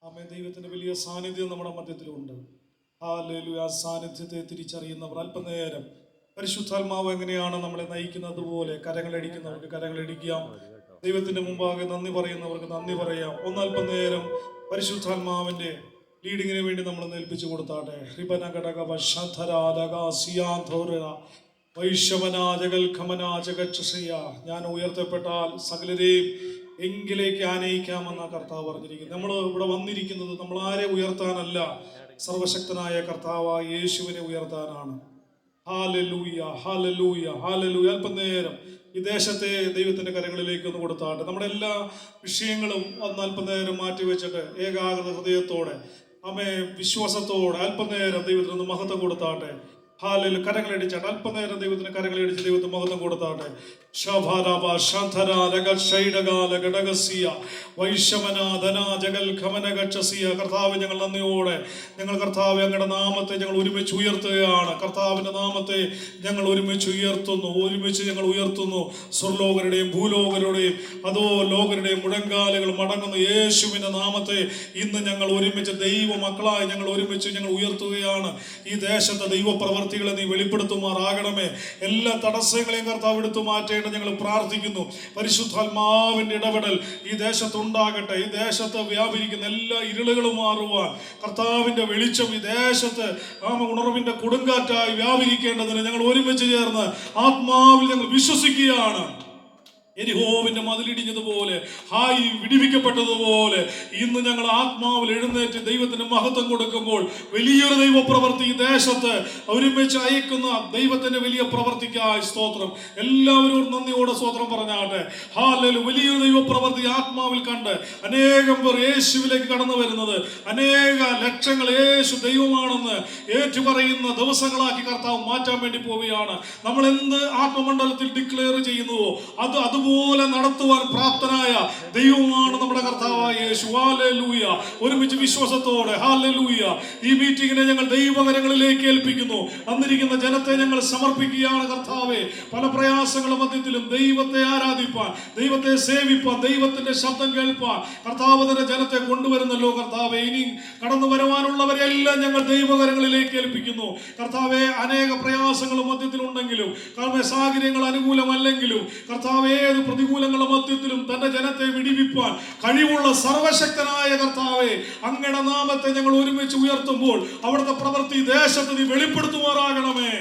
ആമേ. ദൈവത്തിൻ്റെ വലിയ സാന്നിധ്യം നമ്മുടെ മധ്യത്തിലുണ്ട്. ഹല്ലേലൂയ. ആ സാന്നിധ്യത്തെ തിരിച്ചറിയുന്നവർ അല്പനേരം പരിശുദ്ധാത്മാവ് എങ്ങനെയാണ് നമ്മളെ നയിക്കുന്നത് പോലെ കരങ്ങളടിക്കുന്നവർക്ക് കരങ്ങളടിക്കാം. ദൈവത്തിൻ്റെ മുമ്പാകെ നന്ദി പറയുന്നവർക്ക് നന്ദി പറയാം. ഒന്നല്പനേരം പരിശുദ്ധാത്മാവിൻ്റെ ലീഡിങ്ങിന് വേണ്ടി നമ്മൾ ഏൽപ്പിച്ചു കൊടുത്താട്ടെ. ഞാൻ ഉയർത്തപ്പെട്ടാൽ സകലരെയും എങ്കിലേക്ക് ആനയിക്കാമെന്ന കർത്താവ് പറഞ്ഞിരിക്കുന്നു. നമ്മൾ ഇവിടെ വന്നിരിക്കുന്നത് നമ്മൾ ആരെ ഉയർത്താനല്ല, സർവശക്തനായ കർത്താവായ യേശുവിനെ ഉയർത്താനാണ്. Hallelujah, hallelujah, hallelujah. അല്പനേരം ഈ ദേശത്തെ ദൈവത്തിൻ്റെ കരങ്ങളിലേക്ക് ഒന്ന് കൊടുത്താട്ടെ. നമ്മുടെ എല്ലാ വിഷയങ്ങളും ഒന്ന് അല്പനേരം മാറ്റിവെച്ചിട്ട് ഏകാഗ്രത ഹൃദയത്തോടെ അമ്മേ വിശ്വാസത്തോടെ അല്പനേരം ദൈവത്തിനൊന്ന് മഹത്വം കൊടുത്താട്ടെ. ഹാലയില് കരങ്ങളടിച്ചാട്ടെ. അല്പനേരം ദൈവത്തിന് കരങ്ങളടിച്ച് ദൈവത്തിന് മഹത്വം കൊടുത്താട്ടെ. കർത്താവ്, ഞങ്ങൾ നന്ദിയോടെ ഞങ്ങൾ കർത്താവ് അങ്ങയുടെ നാമത്തെ ഞങ്ങൾ ഒരുമിച്ച് ഉയർത്തുകയാണ്. കർത്താവിൻ്റെ നാമത്തെ ഞങ്ങൾ ഒരുമിച്ച് ഉയർത്തുന്നു. സ്വർലോകരുടെയും ഭൂലോകരുടെയും അതോ ലോകരുടെയും മുഴങ്കാലുകൾ മടങ്ങുന്ന യേശുവിൻ്റെ നാമത്തെ ഇന്ന് ഞങ്ങൾ ഒരുമിച്ച് ദൈവ മക്കളായി ഞങ്ങൾ ഉയർത്തുകയാണ്. ഈ ദേശത്തെ ദൈവപ്രവർത്തികളെ നീ വെളിപ്പെടുത്തുമാറാകണമേ. എല്ലാ തടസ്സങ്ങളെയും കർത്താവ് എടുത്തു മാറ്റേണ്ട ഞങ്ങൾ പ്രാർത്ഥിക്കുന്നു. പരിശുദ്ധാത്മാവിൻ്റെ ഇടപെടൽ ഈ ദേശത്തുണ്ടാകട്ടെ. ഈ ദേശത്ത് വ്യാപരിക്കുന്ന എല്ലാ ഇരുളുകളും മാറുവാൻ കർത്താവിൻ്റെ വെളിച്ചം ഈ ദേശത്ത് ഉണർവിൻ്റെ കൊടുങ്കാറ്റായി വ്യാപരിക്കേണ്ടതിന് ഞങ്ങൾ ഒരുമിച്ച് ചേർന്ന് ആത്മാവിൽ ഞങ്ങൾ വിശ്വസിക്കുകയാണ്. യെരിഹോവിന്റെ മതിലിടിഞ്ഞതുപോലെ വിടിവിക്കപ്പെട്ടതുപോലെ ഇന്ന് ഞങ്ങൾ ആത്മാവിൽ എഴുന്നേറ്റ് ദൈവത്തിന് മഹത്വം കൊടുക്കുമ്പോൾ വലിയൊരു ദൈവപ്രവൃത്തി ഈ ദേശത്ത് ഒരുമിച്ച് അയക്കുന്ന ദൈവത്തിന്റെ വലിയ പ്രവൃത്തിക്കായി സ്തോത്രം. എല്ലാവരും നന്ദിയോടെ സ്തോത്രം പറഞ്ഞാട്ടെ. ഹല്ലേലൂയ. വലിയൊരു ദൈവപ്രവൃത്തി ആത്മാവിൽ കണ്ട് അനേകം പേർ യേശുവിലേക്ക് കടന്നു വരുന്നത്, അനേക ലക്ഷങ്ങൾ യേശു ദൈവമാണെന്ന് ഏറ്റുപറയുന്ന ദിവസങ്ങളാക്കി കർത്താവ് മാറ്റാൻ വേണ്ടി പോവുകയാണ്. നമ്മൾ എന്ത് ആത്മമണ്ഡലത്തിൽ ഡിക്ലെയർ ചെയ്യുന്നുവോ അതുപോലെ നടത്തുവാൻ പ്രാപ്തനായ ദൈവമാണ് നമ്മുടെ കർത്താവായ യേശു. ഹല്ലേലൂയ. ഒരുമിച്ച് വിശ്വാസത്തോടെ ഹല്ലേലൂയ ഈ മീറ്റിങ്ങിനെ ഞങ്ങൾ ദൈവകരങ്ങളിലേക്ക് ഏൽപ്പിക്കുന്നു. വന്നിരിക്കുന്ന ജനത്തെ ഞങ്ങൾ സമർപ്പിക്കുകയാണ്. കർത്താവേ, പല പ്രയാസങ്ങളുടെ മധ്യത്തിലും ദൈവത്തെ ആരാധിപ്പാൻ, ദൈവത്തെ സേവിപ്പാൻ, ദൈവത്തിന്റെ ശബ്ദം കേൾപ്പാൻ കർത്താവ് തന്നെ ജനത്തെ കൊണ്ടുവരുന്നല്ലോ. കർത്താവേ, ഇനി കടന്നു വരുവാനുള്ളവരെല്ലാം ഞങ്ങൾ ദൈവകരങ്ങളിലേക്ക് ഏൽപ്പിക്കുന്നു. കർത്താവേ, അനേക പ്രയാസങ്ങളും മധ്യത്തിലുണ്ടെങ്കിലും സാഹചര്യങ്ങൾ അനുകൂലമല്ലെങ്കിലും കർത്താവേ, ഏത് പ്രതികൂലങ്ങളുടെ മധ്യത്തിലും തന്റെ ജനത്തെ വിടിവിപ്പാൻ കഴിവുള്ള സർവശക്തനായ കർത്താവേ, അങ്ങയുടെ നാമത്തെ ഞങ്ങൾ ഒരുമിച്ച് ഉയർത്തുമ്പോൾ അവിടുത്തെ പ്രവൃത്തി ദേശത്ത് നീ വെളിപ്പെടുത്തുമാറാകണമേ.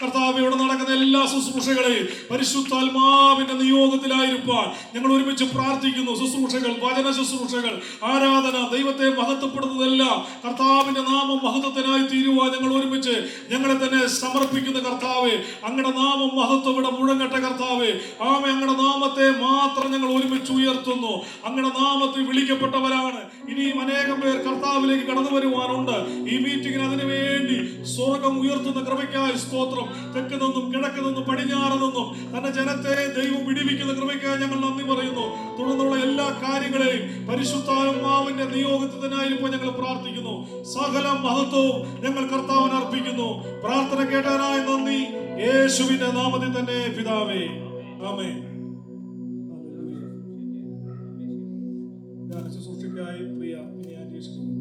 കർത്താവ്, ഇവിടെ നടക്കുന്ന എല്ലാ ശുശ്രൂഷകളെയും പരിശുദ്ധാത്മാവിന്റെ നിയോഗത്തിലായിരിക്കാൻ ഞങ്ങൾ ഒരുമിച്ച് പ്രാർത്ഥിക്കുന്നു. ശുശ്രൂഷകൾ, വചന ശുശ്രൂഷകൾ, ആരാധന, ദൈവത്തെ മഹത്വപ്പെടുന്നതെല്ലാം കർത്താവിന്റെ നാമം മഹത്വത്തിനായി തീരുവാൻ ഞങ്ങൾ ഒരുമിച്ച് ഞങ്ങളെ തന്നെ സമർപ്പിക്കുന്ന കർത്താവേ, അങ്ങയുടെ നാമം മഹത്വം ഇവിടെ മുഴങ്ങട്ടെ. കർത്താവേ, ആമേ, അങ്ങയുടെ നാമത്തെ മാത്രം ഞങ്ങൾ ഒരുമിച്ച് ഉയർത്തുന്നു. അങ്ങയുടെ നാമത്തിൽ വിളിക്കപ്പെട്ടവരാണ് ഇനിയും അനേകം പേർ കർത്താവിലേക്ക് കടന്നു വരുവാനുണ്ട്. ഈ മീറ്റിംഗിന് അതിനു വേണ്ടി സ്വർഗം ഉയർത്തുന്ന കൃപയ്ക്കായി സ്തോത്രം. തെക്ക് നിന്നും കിഴക്ക് നിന്നും പടിഞ്ഞാറ് നിന്നും തന്റെ ജനത്തെ ദൈവം വിടിവിക്കുന്ന കൃപയ്ക്കായി ഞങ്ങൾ നന്ദി പറയുന്നു. തുടർന്നുള്ള എല്ലാ കാര്യങ്ങളെയും പരിശുദ്ധാത്മാവിന്റെ നിയോഗത്തിനായി ഇപ്പോൾ ഞങ്ങൾ പ്രാർത്ഥിക്കുന്നു. സകല മഹത്വവും ഞങ്ങൾ കർത്താവിന് അർപ്പിക്കുന്നു. പ്രാർത്ഥന കേട്ടതിനായി നന്ദി. യേശുവിന്റെ നാമത്തിൽ തന്നെ പിതാവേ, ആമേൻ. ശുശ്രൂഷയ്ക്കായി പ്രിയ അന്വേഷിക്കുന്നു.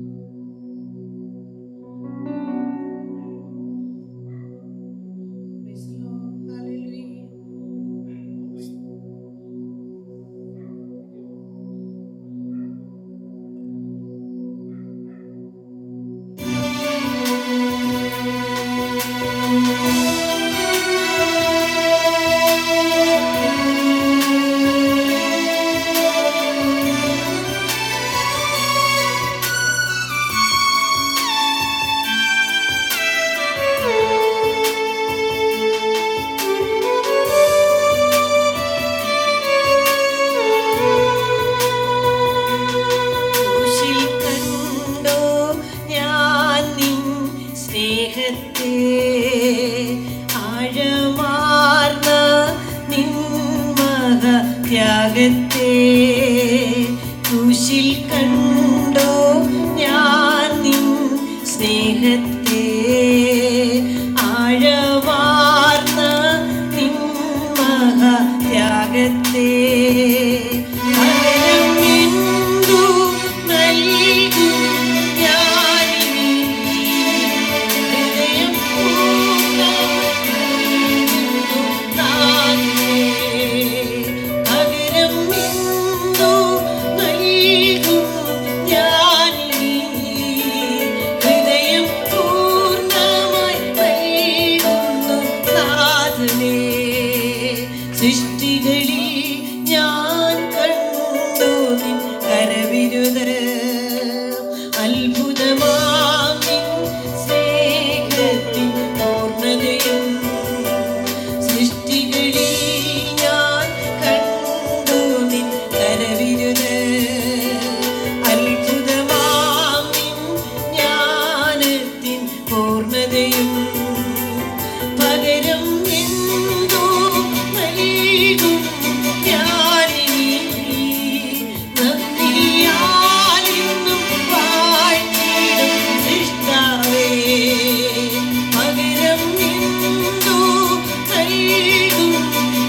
ക്രൂശിൽ കണ്ടോ ഞാൻ നിൻ സ്നേഹത്തെ, ആഴമാർന്ന നിൻ മഹത്യാഗത്തെ. സൃഷ്ടികളിൽ ഞാൻ കണ്ടു നിൻ കരവിരുത് അത്ഭുതമാം നിൻ സ്നേഹത്തിൻ പൂർണ്ണതയും സൃഷ്ടികളിൽ ഞാൻ കണ്ടു നിൻ കരവിരുത് അത്ഭുതമാം നിൻ ജ്ഞാനത്തിൻ പൂർണ്ണതയും പകരം എന്തോ നൽകും ഞാനിനി നന്ദിയാലെന്നും വാഴ്ത്തിടും സൃഷ്ടാവേ പകരം എന്തോ നൽകും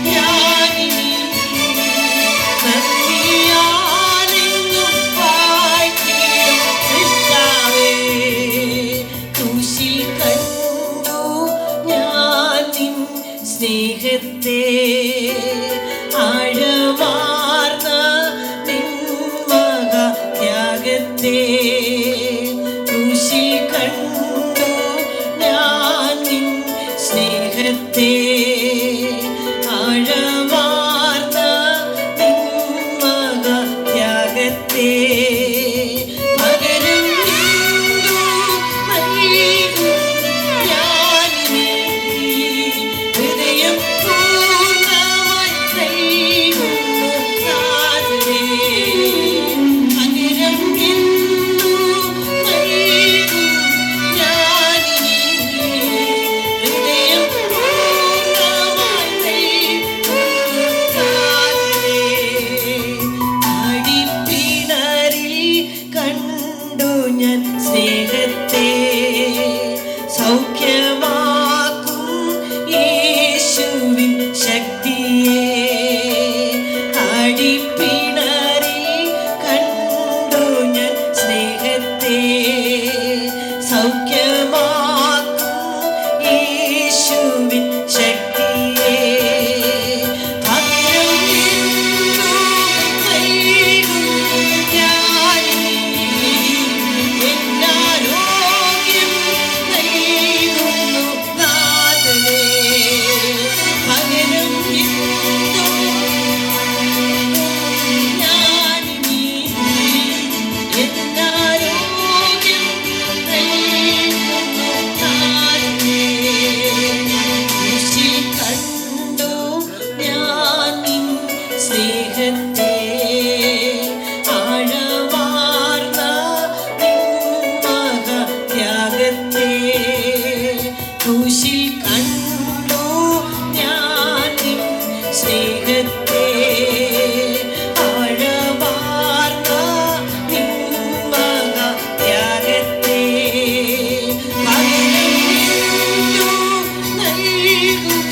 ഞാനിനി നന്ദിയാലെന്നും വാഴ്ത്തിടും സൃഷ്ടാവേ ക്രൂശിൽ കണ്ടു ഞാൻ നിൻ സ്നേഹത്തെ ആഴമാർന്ന നിൻ മഹാത്യാഗത്തെ ക്രൂശിൽ കണ്ടു ഞാൻ നിൻ സ്നേഹത്തെ ആഴമാർന്ന നിൻ മഹാത്യാഗത്തെ പകരം എന്തോ നൽകും ഞാനിനി ഹൃദയം പൂർണ്ണമായി നൽകുന്നു നാഥനേ പകരം എന്തോ നൽകും ഞാനിനി ഹൃദയം പൂർണ്ണമായി നൽകുന്നു നാഥനേ അടിപ്പിണറിൽ കണ്ടു ഞാൻ സ്നേഹത്തെ സൗഖ്യമാക്കും യേശുവിൻ ശക്തിയെ അടിപ്പിണറിൽ കണ്ടു ഞാൻ സ്നേഹത്തെ സൗഖ്യമാക്കും യേശുവിൻ ശക്തിയെ പകരം എന്തോ നൽകും ഞാനിനി എന്നാരോഗ്യം നൽകുന്നു നാഥനേ പകരം എന്തോ ഞാനിനി എന്നാരോഗ്യം നൽകുന്നു നാഥനേ ക്രൂശിൽ കണ്ടു ഞാൻ നിൻ സ്നേഹത്തെ ആഴമാർന്ന നിൻ മഹാത്യാഗത്തെ ക്രൂശിൽ കണ്ടു ഞാൻ നിൻ സ്നേഹത്തെ ആഴമാർന്ന നിൻ മഹാത്യാഗത്തെ പകരം എന്തോ നൽകും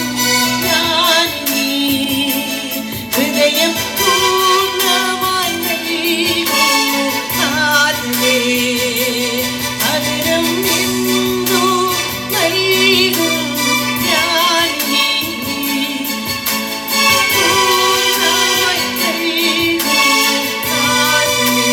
ഞാനിനി ഹൃദയം പൂർണ്ണമായി നൽകുന്നു നാഥനേ പകരം എന്തോ നൽകും ഞാനിനി പൂർണ്ണമായി നൽകുന്നു നാഥനേ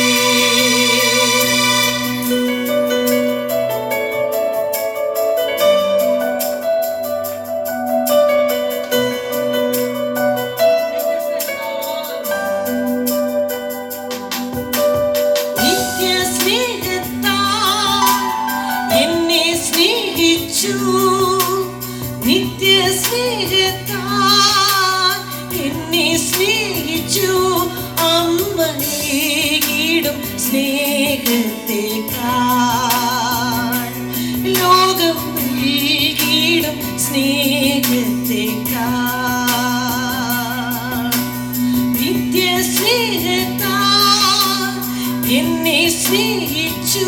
നിത്യസ്നേഹത്താൽ എന്നെ സ്നേഹിച്ചു നിത്യസ്നേഹത്താൽ എന്നെ സ്നേഹിച്ചു അമ്മയേകിടും സ്നേഹത്തെക്കാൾ ലോകം നൽകിയിടും സ്നേഹത്തെക്കാൾ നിത്യസ്നേഹത്താൽ എന്നെ സ്നേഹിച്ചു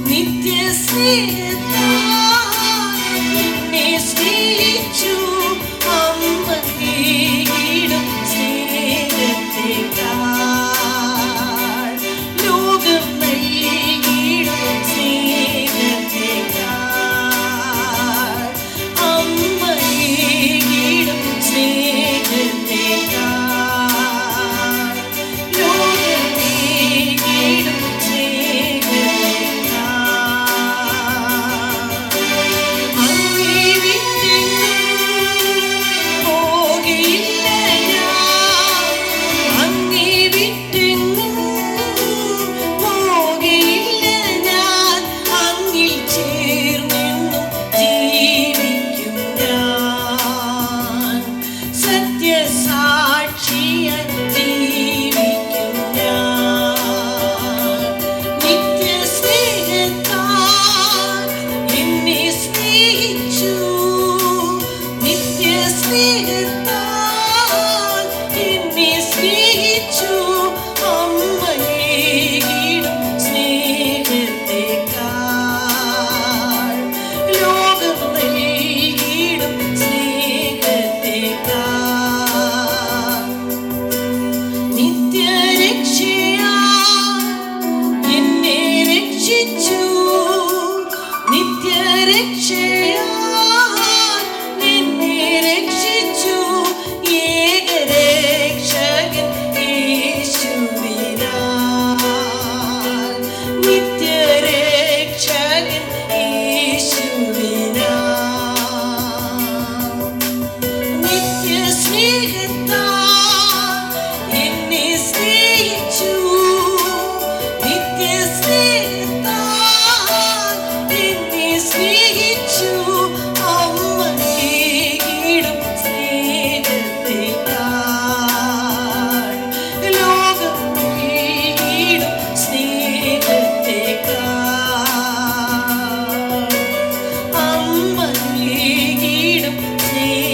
നിത്യസ്നേഹത്താൽ എന്നെ സ്നേഹിച്ചു അമ്മയേകിടും സ്നേഹത്തെക്കാൾ ലോകം നൽകിയിടും സ്നേഹത്തെക്കാൾ അമ്മയേകിടും സ്നേഹത്തെക്കാൾ ലോകം നൽകിയിടും സ്നേഹത്തെക്കാൾ അങ്ങേ വിട്ടെങ്ങും സാക്ഷിയായി ജീവിക്കും ഞാൻ. നിത്യസ്നേഹത്താൽ എന്നെ സ്നേഹിച്ചു, നിത്യസ്നേഹത്താൽ എന്നെ സ്നേഹിച്ചു. അമ്മയേകിടും സ്നേഹത്തെക്കാൾ, ലോകം നൽകിയിടും സ്നേഹത്തെക്കാൾ, നിത്യരക്ഷയാൽ എന്നെ രക്ഷിച്ചു, നിത്യരക്ഷയാൽ എന്നെ രക്ഷിച്ചു. ഏകരക്ഷകൻ യേശുവിനാൽ, നിത്യരക്ഷകൻ യേശുവിനാൽ, നിത്യസ്നേഹത്താൽ എന്നെ സ്നേഹിച്ചു, നിത്യസ്നേഹത്താൽ എന്നെ സ്നേഹിച്ചു. അമ്മയേകിടും സ്നേഹത്തെക്കാൾ, ലോകം നൽകിയിടും സ്നേഹത്തെക്കാൾ, അമ്മയേകിടും സ്നേഹത്തെക്കാൾ,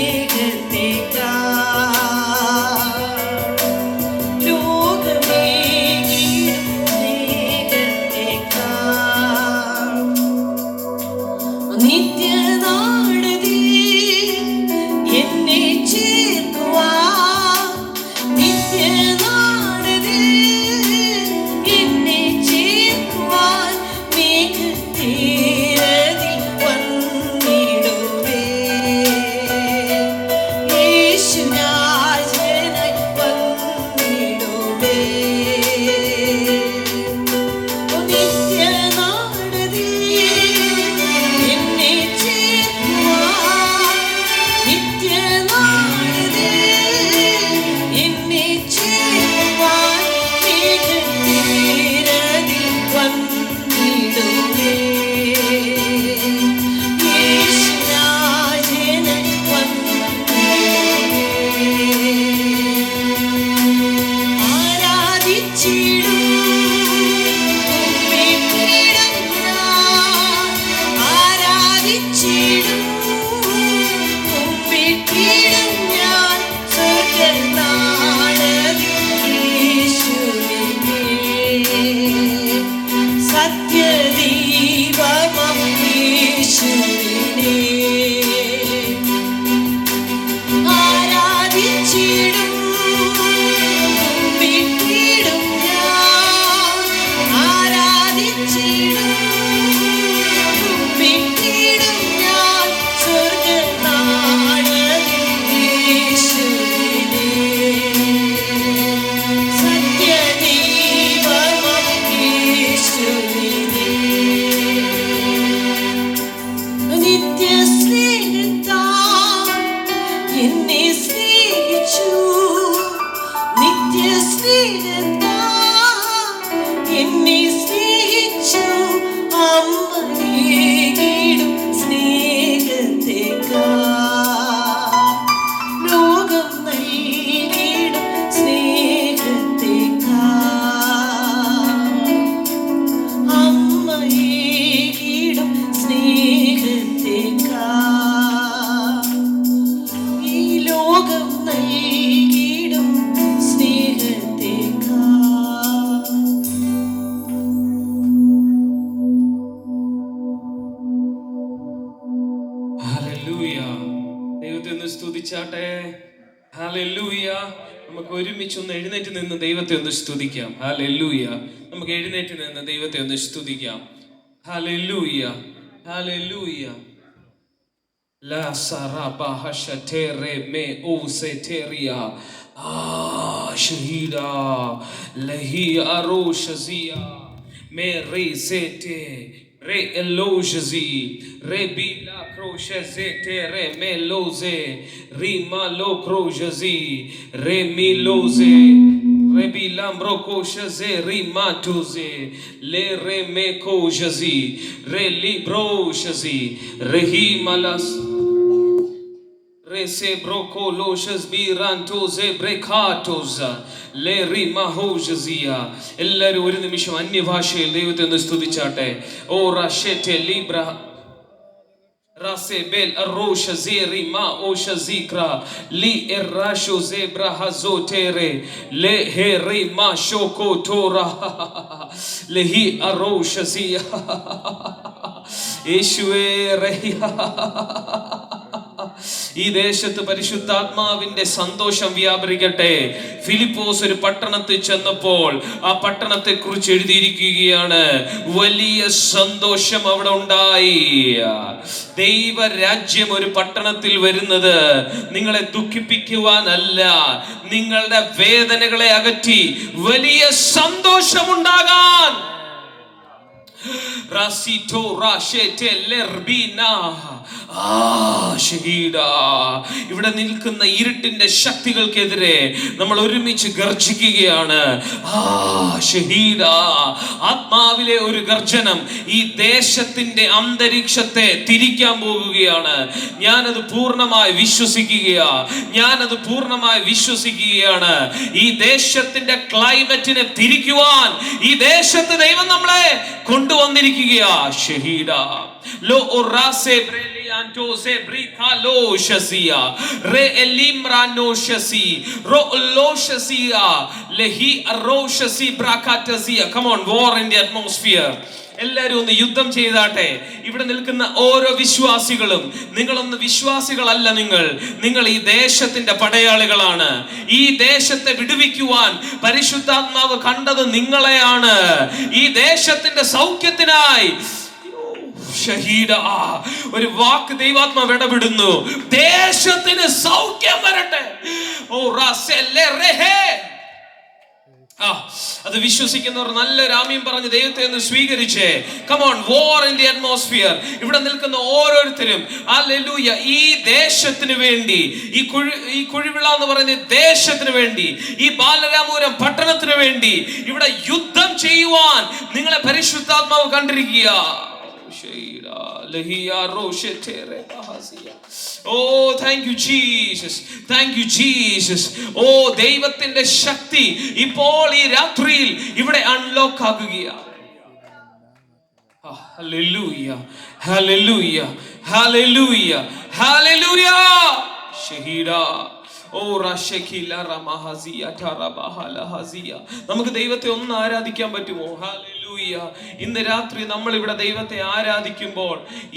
ലോകമേകിടും സ്നേഹത്തെക്കാൾ. നിത്യനാടതിൽ എന്നെ ചേർക്കുവാൻ, നിത്യനാടതിൽ എന്നെ ചേർക്കുവാൻ മേഘത്തീരതിൽ വന്നിടുവേ. യേശുരാജനായി വന്നിടുവേ. നിത്യനാടതിൽ എന്നെ ചേർക്കുവാൻ, നിത്യനാടതിൽ എന്നെ ചേർക്കുവാൻ മേഘത്തീരതിൽ വന്നിടുവേ. യേശുരാജനായി വന്നിടുവേ. ആരാധിച്ചിടും കുമ്പിട്ടിടും ഞാൻ, ആരാധിച്ചിടും കുമ്പിട്ടിടും ഞാൻ. സ്വർഗ്ഗനാളത്തിൽ യേശുവിനെ, സത്യദീപമാം യേശുവിനെ ആരാധിച്ചിടും കുമ്പിട്ടിടും ഞാൻ, ആരാധിച്ചിടും കുമ്പിട്ടിടും ഞാൻ. സ്വർഗ്ഗനാളത്തിൽ യേശുവിനെ, സത്യദീപമാം യേശുവിനെ, നിത്യസ്നേഹത്താൽ എന്നെ സ്നേഹിച്ചു, നിത്യസ്നേഹത്താൽ എന്നെ സ്നേഹിച്ചു. അമ്മയേകിടും സ്നേഹത്തെക്കാൾ, ലോകം നൽകിയിടും സ്നേഹത്തെക്കാൾ, അമ്മയേകിടും സ്നേഹത്തെക്കാൾ, ഈ ലോകം നൽകിയിടും സ്നേഹത്തെക്കാൾ. ഹല്ലേലൂയ. ദൈവത്തെ ഒന്ന് സ്തുതിച്ചാട്ടെ. ഹല്ലേലൂയ. നമുക്ക് ഒരുമിച്ച് ഒന്ന് എഴുന്നേറ്റ് നിന്ന് ദൈവത്തെ ഒന്ന് സ്തുതിക്കാം. ഹല്ലേലൂയ. നമുക്ക് എഴുന്നേറ്റ് നിന്ന് ദൈവത്തെ ഒന്ന് സ്തുതിക്കാം. Hallelujah. Hallelujah. La saraba hashatere me oseteria shahida lahi aroshazia me resete re elojazi re bila crochezete re meloze rima lo crojazi re miloze re bilam rokojaze rimatuze le re me kojazi re libro jazi re himalas Rese broko loshas birantoze brekatoza le rimahojazia. എല്ലാവരും ഒരു നിമിഷം അന്യഭാഷയിൽ ദൈവത്തെ ഒന്ന് സ്തുതിച്ചാട്ടെ. ഓ റഷെറ്റെ Libra Rasebel arosha zeri ma osha zikra li erasho zebra hazotere le heri ma shoko tora lehi arosha zia യേശുവേ ഈ ദേശത്ത് പരിശുദ്ധാത്മാവിന്റെ സന്തോഷം വ്യാപരിക്കട്ടെ. ഫിലിപ്പോസ് ഒരു പട്ടണത്തിൽ ചെന്നപ്പോൾ ആ പട്ടണത്തെ കുറിച്ച് എഴുതിയിരിക്കുകയാണ്, വലിയ സന്തോഷം അവിടെ ഉണ്ടായി. ദൈവരാജ്യം ഒരു പട്ടണത്തിൽ വരുന്നത് നിങ്ങളെ ദുഃഖിപ്പിക്കുവാനല്ല, നിങ്ങളുടെ വേദനകളെ അകറ്റി വലിയ സന്തോഷമുണ്ടാകാൻ. Rasito rashete lerbina ഇവിടെ നിൽക്കുന്ന ഇരുട്ടിന്റെ ശക്തികൾക്കെതിരെ നമ്മൾ ഒരുമിച്ച് ഗർജിക്കുകയാണ്. ആത്മാവിലെ ഒരു ഗർജനം ഈ ദേശത്തിന്റെ അന്തരീക്ഷത്തെ തിരിക്കാൻ പോകുകയാണ്. ഞാനത് പൂർണ്ണമായി വിശ്വസിക്കുകയാണ്. ഈ ദേശത്തിന്റെ ക്ലൈമറ്റിനെ തിരിക്കുവാൻ ഈ ദേശത്ത് ദൈവം നമ്മളെ കൊണ്ടുവന്നിരിക്കുകയാ. ഷഹീദാ lo orase brelianto se bricalo shasia re elimrano shasi ro lo shasia lehi aroshasi brakatazia. Come on, war in the atmosphere. എല്ലാവരും ഒന്ന് യുദ്ധം ചെയ്താട്ടെ. ഇവിടെ നിൽക്കുന്ന ഓരോ വിശ്വാസികളും, നിങ്ങളൊന്ന് വിശ്വാസികളല്ല, നിങ്ങൾ ഈ ദേശത്തിന്റെ പടയാളികളാണ്. ഈ ദേശത്തെ വിടുവിക്കുവാൻ പരിശുദ്ധാത്മാവ് കണ്ടത് നിങ്ങളെയാണ്. ഈ ദേശത്തിന്റെ സൗഖ്യത്തിനായി ഷഹീദ ഒരു വാക്ക് ദൈവാത്മാവ് ഇടപെടുന്നു. ദേശത്തിന് സൗഖ്യം വരട്ടെ. ഓ റസെലെ റഹേ. അത് വിശ്വസിക്കുന്നവർ നല്ലൊരു ആമീൻ പറഞ്ഞ് ദൈവത്തെ ഒന്ന് സ്വീകരിച്ചേ. Come on, war in the atmosphere. ഇവിടെ നിൽക്കുന്ന ഓരോരുത്തരും ഹല്ലേലൂയ, ഈ ദേശത്തിന് വേണ്ടി, ഈ കുഴിവിള എന്ന് പറയുന്ന ദേശത്തിന് വേണ്ടി, ഈ ബാലരാമപുരം പട്ടണത്തിന് വേണ്ടി ഇവിടെ യുദ്ധം ചെയ്യുവാൻ നിങ്ങളെ പരിശുദ്ധാത്മാവ് കണ്ടിരിക്കുക. Oh, thank you Jesus. Oh, ദൈവത്തിന്റെ ശക്തി ഇപ്പോൾ ഈ രാത്രിയിൽ ഇവിടെ അൺലോക്ക് ആകുകയാണ്. ഹല്ലേലൂയ. ഷഹീദാ. നമുക്ക് ദൈവത്തെ ഒന്ന് ആരാധിക്കാൻ പറ്റുമോ? ഹല്ലേലൂയ. ഇന്ന് രാത്രി നമ്മൾ ഇവിടെ ദൈവത്തെ ആരാധിക്കുമ്പോൾ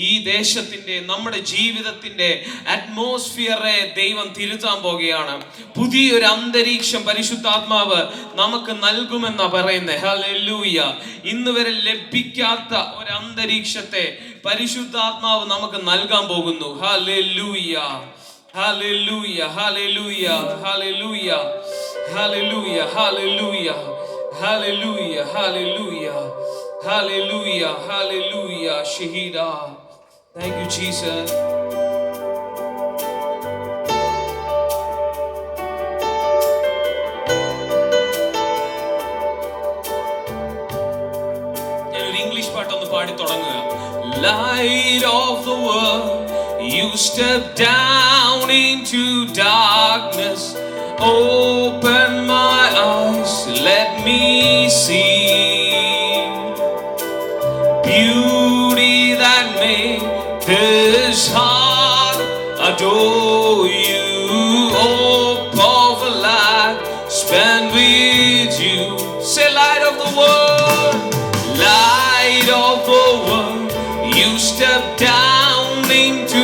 ഈ ദേശത്തിന്റെ, നമ്മുടെ ജീവിതത്തിന്റെ അറ്റ്മോസ്ഫിയറെ ദൈവം തിരുത്താൻ പോകുകയാണ്. പുതിയൊരു അന്തരീക്ഷം പരിശുദ്ധാത്മാവ് നമുക്ക് നൽകുമെന്നാ പറയുന്നത്. ഹല്ലേലൂയ. ഇന്ന് വരെ ലഭിക്കാത്ത ഒരു അന്തരീക്ഷത്തെ പരിശുദ്ധാത്മാവ് നമുക്ക് നൽകാൻ പോകുന്നു. Hallelujah. Hallelujah, hallelujah, hallelujah, hallelujah, hallelujah, hallelujah, hallelujah, hallelujah, hallelujah, Shahida. Thank you, Jesus. ഞാനൊരു ഇംഗ്ലീഷ് പാട്ടൊന്ന് പാടി തുടങ്ങുക. Light of the world, you step down into darkness. Open my eyes, let me see beauty that made this heart adore you. Oh, powerful light spent with you. Say, light of the world, light of the world, you step down into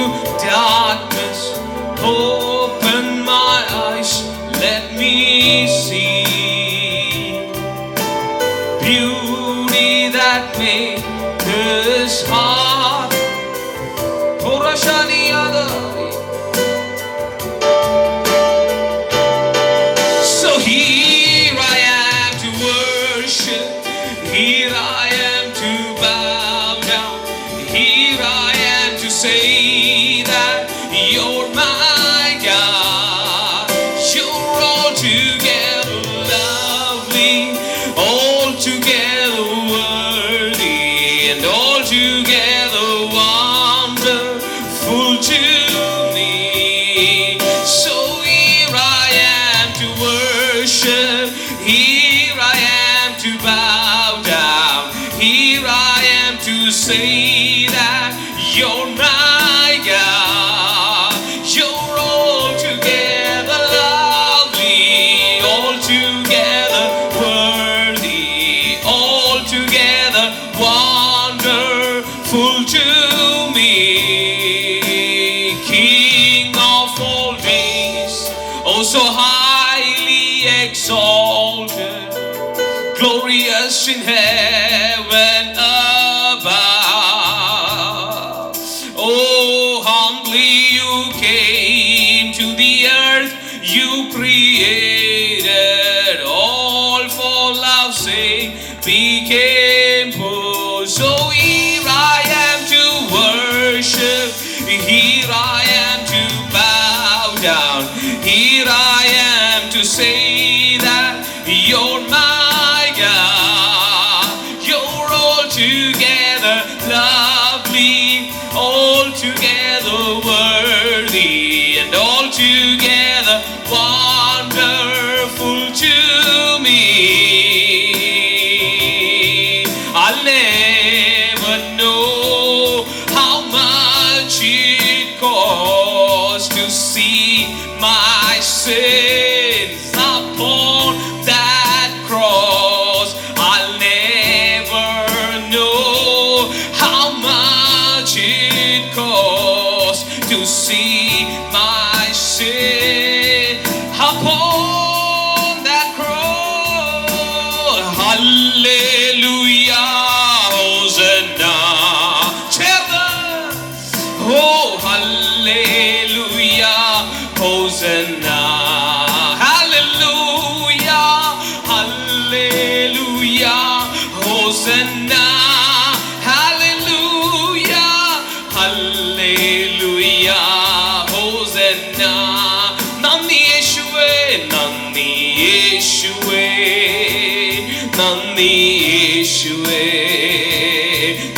darkness. Open my eyes, let me see beauty that made this heart. So here I am to worship, here I am to bow down, here I am to say that you're my God. You're altogether Here I am to bow down. Here I am to say that you're my God. You're altogether lovely, altogether worthy, altogether wonderful to me. King of all days, oh so highly exalted, glorious in heaven above. Oh, humbly you came to the earth, you created all for love's sake, became poor. So here I am to worship, here I am to bow down, here I am to say that you're my God. You're altogether lovely, altogether worthy, and altogether wonderful to me. I'll never know how much it costs to see my sins upon that cross. I'll never know how much it costs to see my sin upon that cross. Hallelujah, Hosanna. Oh, hallelujah, Hosanna. Hallelujah, hallelujah, Hosanna. Hallelujah, hallelujah, Hosanna. നന്ദി യേശുവേ, നന്ദി യേശുവേ, നന്ദി യേശുവേ,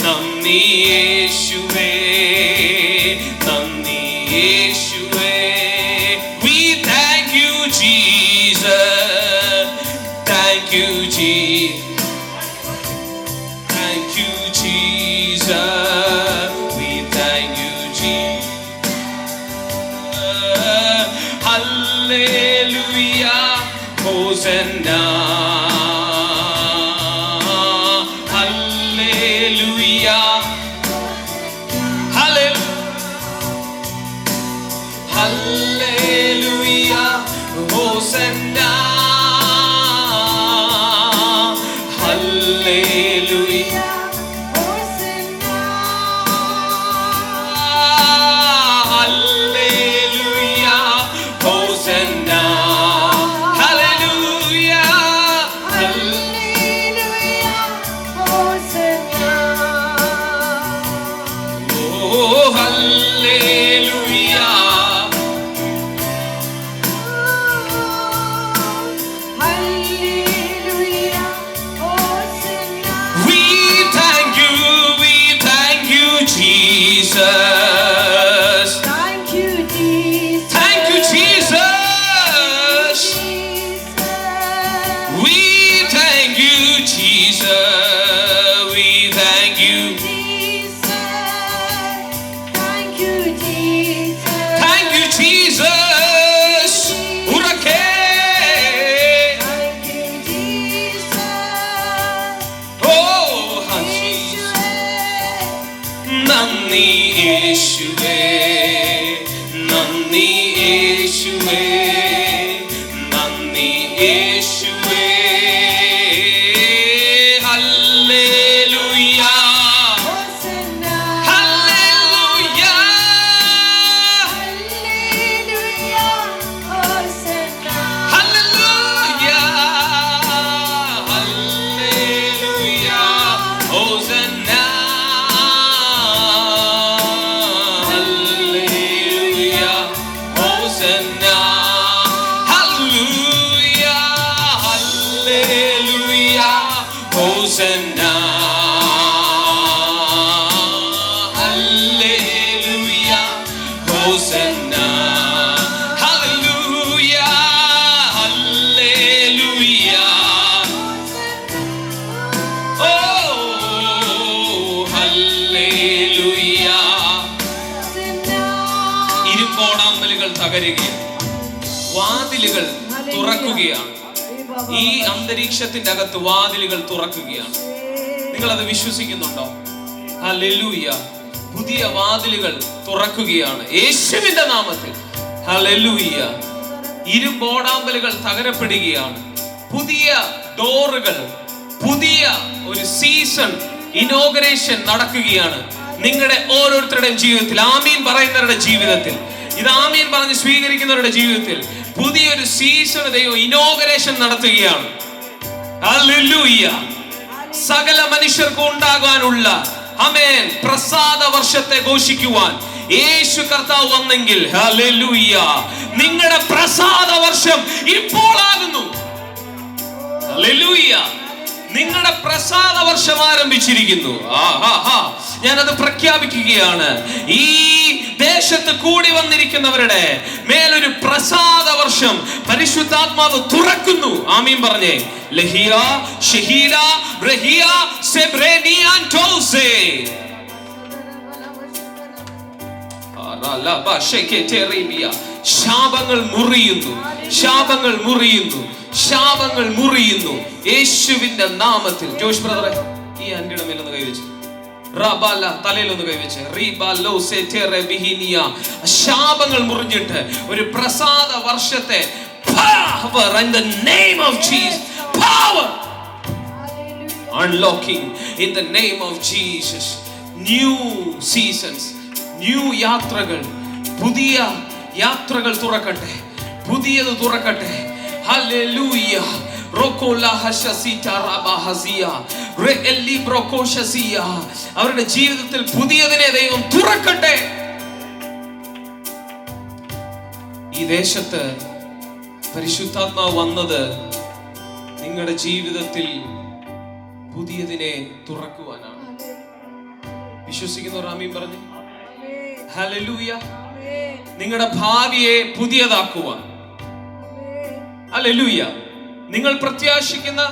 നന്ദി യേശുവേ, നന്ദി യേശുവേ. We thank you, Jesus. Thank you, Jesus. Thank you, Jesus. We thank you, Jesus. Hallelujah, Hosanna. Hallelujah. Hallelujah, Hosanna. Hallelujah, Hosanna. Hallelujah, Hosanna. Hallelujah, hallelujah, Hosanna. Oh, hallelujah. Jesus. Thank you, Jesus. Thank you, Jesus. We thank you, Jesus. We thank you. Thank you, Jesus. Thank you, Jesus. Urake. Thank you, Jesus. Oh, Jesus. നന്ദി യേശുവേ, നന്ദി യേശുവേ, നന്ദി യേശുവേ. Hallelujah, Hosanna. Hallelujah, Hallelujah. Hosanna. Hallelujah, hallelujah, ഹോസന്ന. Hosanna, hallelujah, Hosanna, hallelujah, hallelujah, തുറക്കുകയാണ്. ഈ അന്തരീക്ഷത്തിന്റെ അകത്ത് വാതിലുകൾ തുറക്കുകയാണ്. നിങ്ങൾ അത് വിശ്വസിക്കുന്നുണ്ടോ? ഹല്ലേലൂയ. പുതിയ വാതിലുകൾ തുറക്കുകയാണ് യേശുവിന്റെ നാമത്തിൽ. ഹല്ലേലൂയ. ഇരുമ്പോടാമ്പലുകൾ തകരപ്പെടുകയാണ്. പുതിയ ഡോറുകൾ, പുതിയ ഒരു സീസൺ ഇനോഗ്രേഷൻ നടക്കുകയാണ് നിങ്ങളുടെ ഓരോരുത്തരുടെയും ജീവിതത്തിൽ. ആമീൻ പറയുന്നവരുടെ ജീവിതത്തിൽ, ഇത് ആമീൻ പറഞ്ഞ് സ്വീകരിക്കുന്നവരുടെ ജീവിതത്തിൽ പുതിയൊരു സീസൺ ദൈവം ഇനോഗ്രേഷൻ നടത്തുകയാണ്. ഹല്ലേലൂയ. സകല മനുഷ്യർക്കും ഉണ്ടാകാനുള്ള ആമേൻ പ്രസാദ വർഷത്തെ ഘോഷിക്കുവാൻ യേശു കർത്താവ് വന്നെങ്കിൽ, ഹല്ലേലൂയ, നിങ്ങളുടെ പ്രസാദ വർഷം ഇപ്പോൾ ആകുന്നു. ഹല്ലേലൂയ. നിങ്ങളുടെ പ്രസാദ വർഷം ആരംഭിച്ചിരിക്കുന്നു. ഞാനത് പ്രഖ്യാപിക്കുകയാണ്. ഈ ദേശത്ത് കൂടി വന്നിരിക്കുന്നവരുടെ മേലൊരു പ്രസാദ വർഷം പരിശുദ്ധാത്മാവ് തുറക്കുന്നു. ആമീൻ പറഞ്ഞേ. ലഹിയ ഷഹീല റഹിയ സെബ്രേനിയാൻ ടോസേ. ശാപങ്ങൾ മുറിയുന്നു, ശാപങ്ങൾ മുറിയുന്നു, ശാപങ്ങൾ മുറിയുന്നു യേശുവിന്റെ നാമത്തിൽ. ജോഷ് ബ്രദറെ, ഈ ആന്റിയുടെ മേലൊന്ന് കൈവച്ച്, റബാല തലയിലൊന്ന് കൈവച്ച്, റീബാലോ സെറ്റേറെ ബിഹിനിയ. ശാപങ്ങൾ മുറിഞ്ഞിട്ട് ഒരു പ്രസാദ വർഷത്തെ power in the name of Jesus. Power unlocking in the name of Jesus. New seasons, new യാത്രകൾ, പുതിയ യാത്രകൾ തുറക്കട്ടെ, പുതിയത് തുറക്കട്ടെ. ഹല്ലേലൂയ. അവരുടെ ജീവിതത്തിൽ പുതിയതിനെ ദൈവം തുറക്കട്ടെ. ഈ ദേശത്ത് പരിശുദ്ധാത്മാവ് വന്നത് നിങ്ങളുടെ ജീവിതത്തിൽ പുതിയതിനെ തുറക്കുവാനാണ്. വിശ്വസിക്കുന്നവർ ആമീൻ പറഞ്ഞു. ഹല്ലേലൂയ. നിങ്ങളുടെ ഭാവിയെ പുതിയതാക്കുവാൻ. ഹല്ലേലൂയ. നിങ്ങൾ പ്രത്യാശിക്കുന്ന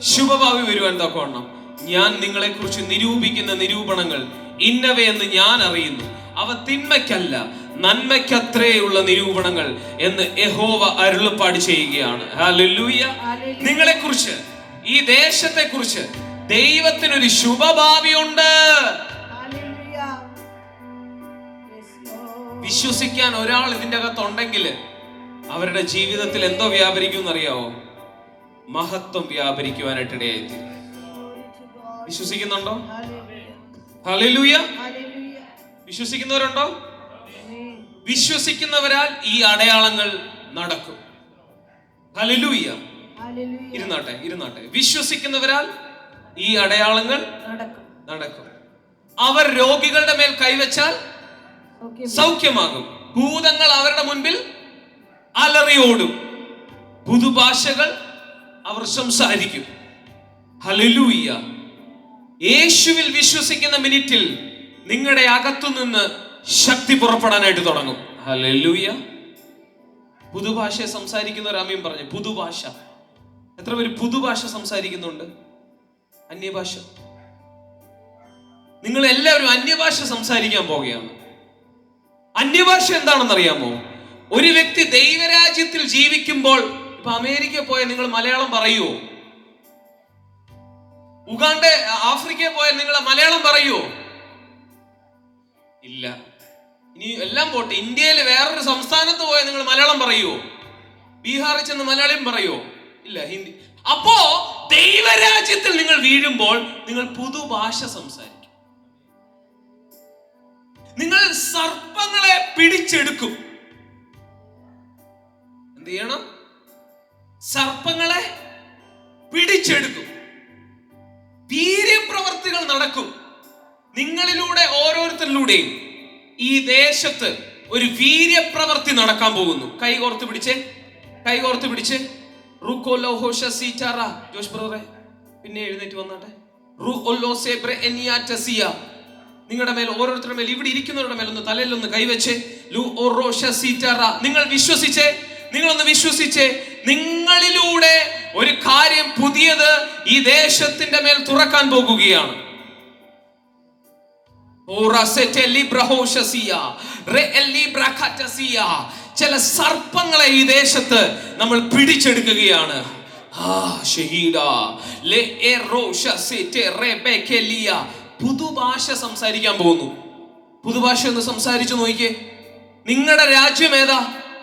ശുഭഭാവി വരുവാൻ തക്കവണ്ണം ഞാൻ നിങ്ങളെ കുറിച്ച് നിരൂപിക്കുന്ന നിരൂപണങ്ങൾ ഇന്നവയെന്ന് ഞാൻ അറിയുന്നു. അവ തിന്മയ്ക്കല്ല നന്മയ്ക്കത്രേയുള്ള നിരൂപണങ്ങൾ എന്ന് യഹോവ അരുളപ്പാട് ചെയ്യുകയാണ്. ഹല്ലേലൂയ. നിങ്ങളെ കുറിച്ച്, ഈ ദേശത്തെ കുറിച്ച് ദൈവത്തിനൊരു ശുഭഭാവിയുണ്ട്. വിശ്വസിക്കാൻ ഒരാൾ ഇതിന്റെ അകത്തുണ്ടെങ്കിൽ അവരുടെ ജീവിതത്തിൽ എന്തോ വ്യാപരിക്കും എന്നറിയാവോ? മഹത്വം വ്യാപരിക്കുവാനായിട്ടിടയായിത്തീരും. വിശ്വസിക്കുന്നുണ്ടോ? ഹല്ലേലൂയ. വിശ്വസിക്കുന്നവരുണ്ടോ? വിശ്വസിക്കുന്നവരാൽ ഈ അടയാളങ്ങൾ നടക്കും. ഹല്ലേലൂയ. ഇരുന്നാട്ടെ. വിശ്വസിക്കുന്നവരാൽ ഈ അടയാളങ്ങൾ നടക്കും. അവർ രോഗികളുടെ മേൽ കൈവച്ചാൽ സൗഖ്യമാകും. ഭൂതങ്ങൾ അവരുടെ മുൻപിൽ അലറിയോടും. പുതുഭാഷകൾ അവർ സംസാരിക്കും. ഹല്ലേലൂയ. യേശുവിൽ വിശ്വസിക്കുന്ന മിനിറ്റിൽ നിങ്ങളുടെ അകത്തുനിന്ന് ശക്തി പുറപ്പെടാനായിട്ട് തുടങ്ങും. ഹല്ലേലൂയ. പുതുഭാഷ സംസാരിക്കുന്നവർ ആമീൻ പറഞ്ഞു. പുതുഭാഷ. എത്ര പേര് പുതുഭാഷ സംസാരിക്കുന്നുണ്ട്? അന്യഭാഷ. നിങ്ങൾ എല്ലാവരും അന്യഭാഷ സംസാരിക്കാൻ പോവുകയാണ്. അന്യഭാഷ എന്താണെന്ന് അറിയാമോ? ഒരു വ്യക്തി ദൈവരാജ്യത്തിൽ ജീവിക്കുമ്പോൾ, ഇപ്പൊ അമേരിക്ക പോയാൽ നിങ്ങൾ മലയാളം പറയുവോ? ഉഗാണ്ട, ആഫ്രിക്കയിൽ പോയാൽ നിങ്ങൾ മലയാളം പറയുവോ? ഇല്ല. ഇനി എല്ലാം പോട്ടെ, ഇന്ത്യയിൽ വേറൊരു സംസ്ഥാനത്ത് പോയാൽ നിങ്ങൾ മലയാളം പറയുവോ? ബീഹാറിൽ ചെന്ന് മലയാളം പറയുവോ? ഇല്ല, ഹിന്ദി. അപ്പോ ദൈവരാജ്യത്തിൽ നിങ്ങൾ വീഴുമ്പോൾ നിങ്ങൾ പുതുഭാഷ സംസാരിക്കും. നിങ്ങൾ സർപ്പങ്ങളെ പിടിച്ചെടുക്കും. എന്ത് ചെയ്യണം? സർപ്പങ്ങളെ പിടിച്ചെടുക്കും. വീര്യപ്രവർത്തികൾ നടക്കും നിങ്ങളിലൂടെ, ഓരോരുത്തരിലൂടെയും. ഈ ദേശത്ത് ഒരു വീര്യപ്രവർത്തി നടക്കാൻ പോകുന്നു. കൈകോർത്ത് പിടിച്ചേ. ജോഷ് ബ്രദറെ, പിന്നെ എഴുന്നേറ്റ് വന്നാട്ടെ. നിങ്ങളുടെ മേൽ, ഓരോരുത്തരുടെ മേൽ, ഇവിടെ ഇരിക്കുന്നവരുടെ മേൽ ഒന്ന് തലയിലൊന്ന് കൈവച്ചേ. നിങ്ങൾ വിശ്വസിച്ചേ, നിങ്ങളൊന്ന് വിശ്വസിച്ചേ. നിങ്ങളിലൂടെ ഒരു കാര്യം പുതിയത് ഈ ദേശത്തിന്റെ മേൽ തുറക്കാൻ പോകുകയാണ്. ചില സർപ്പങ്ങളെ ഈ ദേശത്ത് നമ്മൾ പിടിച്ചെടുക്കുകയാണ്. പുതുഭാഷ സംസാരിക്കാൻ പോകുന്നു. പുതുഭാഷ ഒന്ന് സംസാരിച്ചു നോക്കിയേ. നിങ്ങളുടെ രാജ്യം ഏതാ?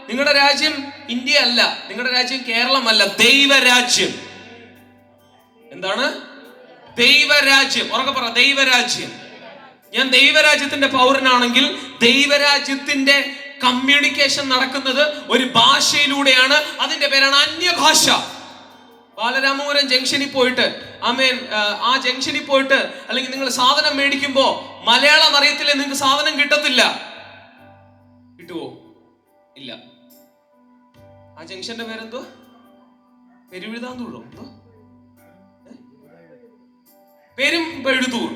നിങ്ങളുടെ രാജ്യം ഇന്ത്യ അല്ല, നിങ്ങളുടെ രാജ്യം കേരളമല്ല, ദൈവരാജ്യം. എന്താണ്? ദൈവരാജ്യം. ഉറക്കെ പറ, ദൈവരാജ്യം. ഞാൻ ദൈവരാജ്യത്തിന്റെ പൗരനാണെങ്കിൽ ദൈവരാജ്യത്തിന്റെ കമ്മ്യൂണിക്കേഷൻ നടക്കുന്നത് ഒരു ഭാഷയിലൂടെയാണ്. അതിന്റെ പേരാണ് അന്യഭാഷ. ബാലരാമപുരം ജംഗ്ഷനിൽ പോയിട്ട് ആ ജംഗ്ഷനിൽ പോയിട്ട് അല്ലെങ്കിൽ നിങ്ങൾ സാധനം മേടിക്കുമ്പോ മലയാളം അറിയത്തില്ലേ, നിങ്ങൾക്ക് സാധനം കിട്ടത്തില്ല. കിട്ടുവോ? ഇല്ല. ആ ജംഗ്ഷന്റെ പേരെന്തോ? പെരുവിഴുതാന്തൂഴോ? എന്തോ പെരുമ്പഴുതൂർ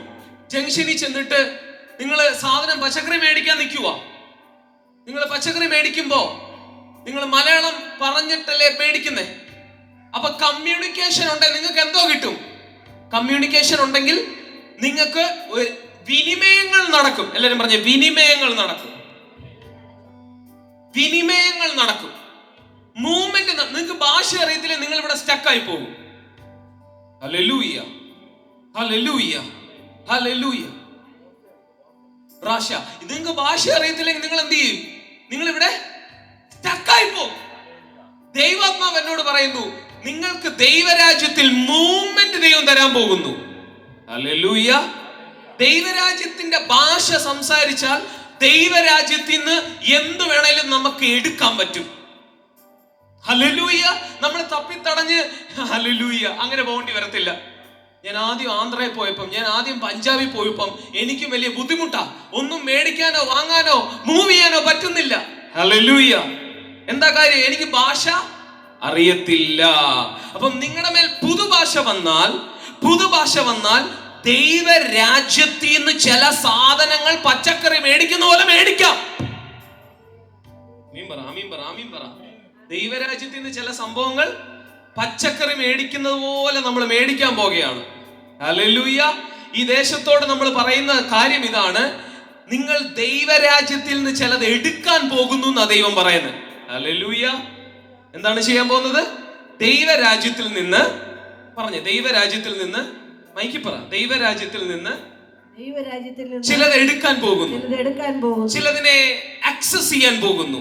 ജംഗ്ഷനിൽ ചെന്നിട്ട് നിങ്ങൾ സാധനം പച്ചക്കറി മേടിക്കാൻ നിൽക്കുക. നിങ്ങൾ പച്ചക്കറി മേടിക്കുമ്പോ നിങ്ങൾ മലയാളം പറഞ്ഞിട്ടല്ലേ മേടിക്കുന്നേ. അപ്പൊ കമ്മ്യൂണിക്കേഷൻ ഉണ്ടെങ്കിൽ നിങ്ങൾക്ക് എന്തോ കിട്ടും. കമ്മ്യൂണിക്കേഷൻ ഉണ്ടെങ്കിൽ നിങ്ങൾക്ക് വിനിമയങ്ങൾ നടക്കും. എല്ലാരും പറഞ്ഞ വിനിമയങ്ങൾ നടക്കും. വിനിമയങ്ങൾ നടക്കും. മൂവ്മെന്റ്. നിങ്ങൾക്ക് ഭാഷ അറിയത്തില്ലേ, നിങ്ങൾ ഇവിടെ സ്റ്റക്കായി പോകും. Hallelujah, hallelujah, hallelujah. ഇത് നിങ്ങൾക്ക് ഭാഷ അറിയത്തില്ലെങ്കിൽ നിങ്ങൾ എന്ത് ചെയ്യും? നിങ്ങൾ ഇവിടെ സ്റ്റക്കായി പോകും. ദൈവാത്മാവ് എന്നോട് പറയുന്നു, നിങ്ങൾക്ക് ദൈവരാജ്യത്തിൽ മൂവ്മെന്റ് ദൈവം തരാൻ പോകുന്നു. ഹല്ലേലൂയ. ദൈവരാജ്യത്തിന്റെ ഭാഷ സംസാരിച്ചാൽ ദൈവരാജ്യത്തിൽ നിന്ന് എന്ത് വേണേലും നമുക്ക് എടുക്കാൻ പറ്റും. ഹല്ലേലൂയ. നമ്മൾ തപ്പിത്തടഞ്ഞ് ഹല്ലേലൂയ അങ്ങനെ പോകേണ്ടി വരത്തില്ല. ഞാൻ ആദ്യം ആന്ധ്രയിൽ പോയപ്പം, ഞാൻ ആദ്യം പഞ്ചാബിൽ പോയപ്പം എനിക്ക് വലിയ ബുദ്ധിമുട്ടാ. ഒന്നും മേടിക്കാനോ വാങ്ങാനോ മൂവ് ചെയ്യാനോ പറ്റുന്നില്ല. ഹല്ലേലൂയ. എന്താ കാര്യം? എനിക്ക് ഭാഷ അറിയത്തില്ല. അപ്പം നിങ്ങളുടെ മേൽ പുതുഭാഷ വന്നാൽ ദൈവരാജ്യത്തിൽ നിന്ന് ചില സാധനങ്ങൾ പച്ചക്കറി മേടിക്കുന്ന പോലെ മേടിക്കാം. ആമീൻ പറ. ദൈവരാജ്യത്തിൽ നിന്ന് ചില സംഭവങ്ങൾ പച്ചക്കറി മേടിക്കുന്നത് പോലെ നമ്മൾ മേടിക്കാൻ പോകുകയാണ്. ഹല്ലേലൂയ. ഈ ദേശത്തോട് നമ്മൾ പറയുന്ന കാര്യം ഇതാണ്, നിങ്ങൾ ദൈവരാജ്യത്തിൽ നിന്ന് ചിലത് എടുക്കാൻ പോകുന്നു എന്നാ ദൈവം പറയുന്നത്. ഹല്ലേലൂയ. എന്താണ് ചെയ്യാൻ പോകുന്നത്? ദൈവരാജ്യത്തിൽ നിന്ന് മൈക്കി പറ. ദൈവരാജ്യത്തിൽ നിന്ന് ചിലത് എടുക്കാൻ പോകുന്നു, ചിലതിനെ ആക്സസ് ചെയ്യാൻ പോകുന്നു.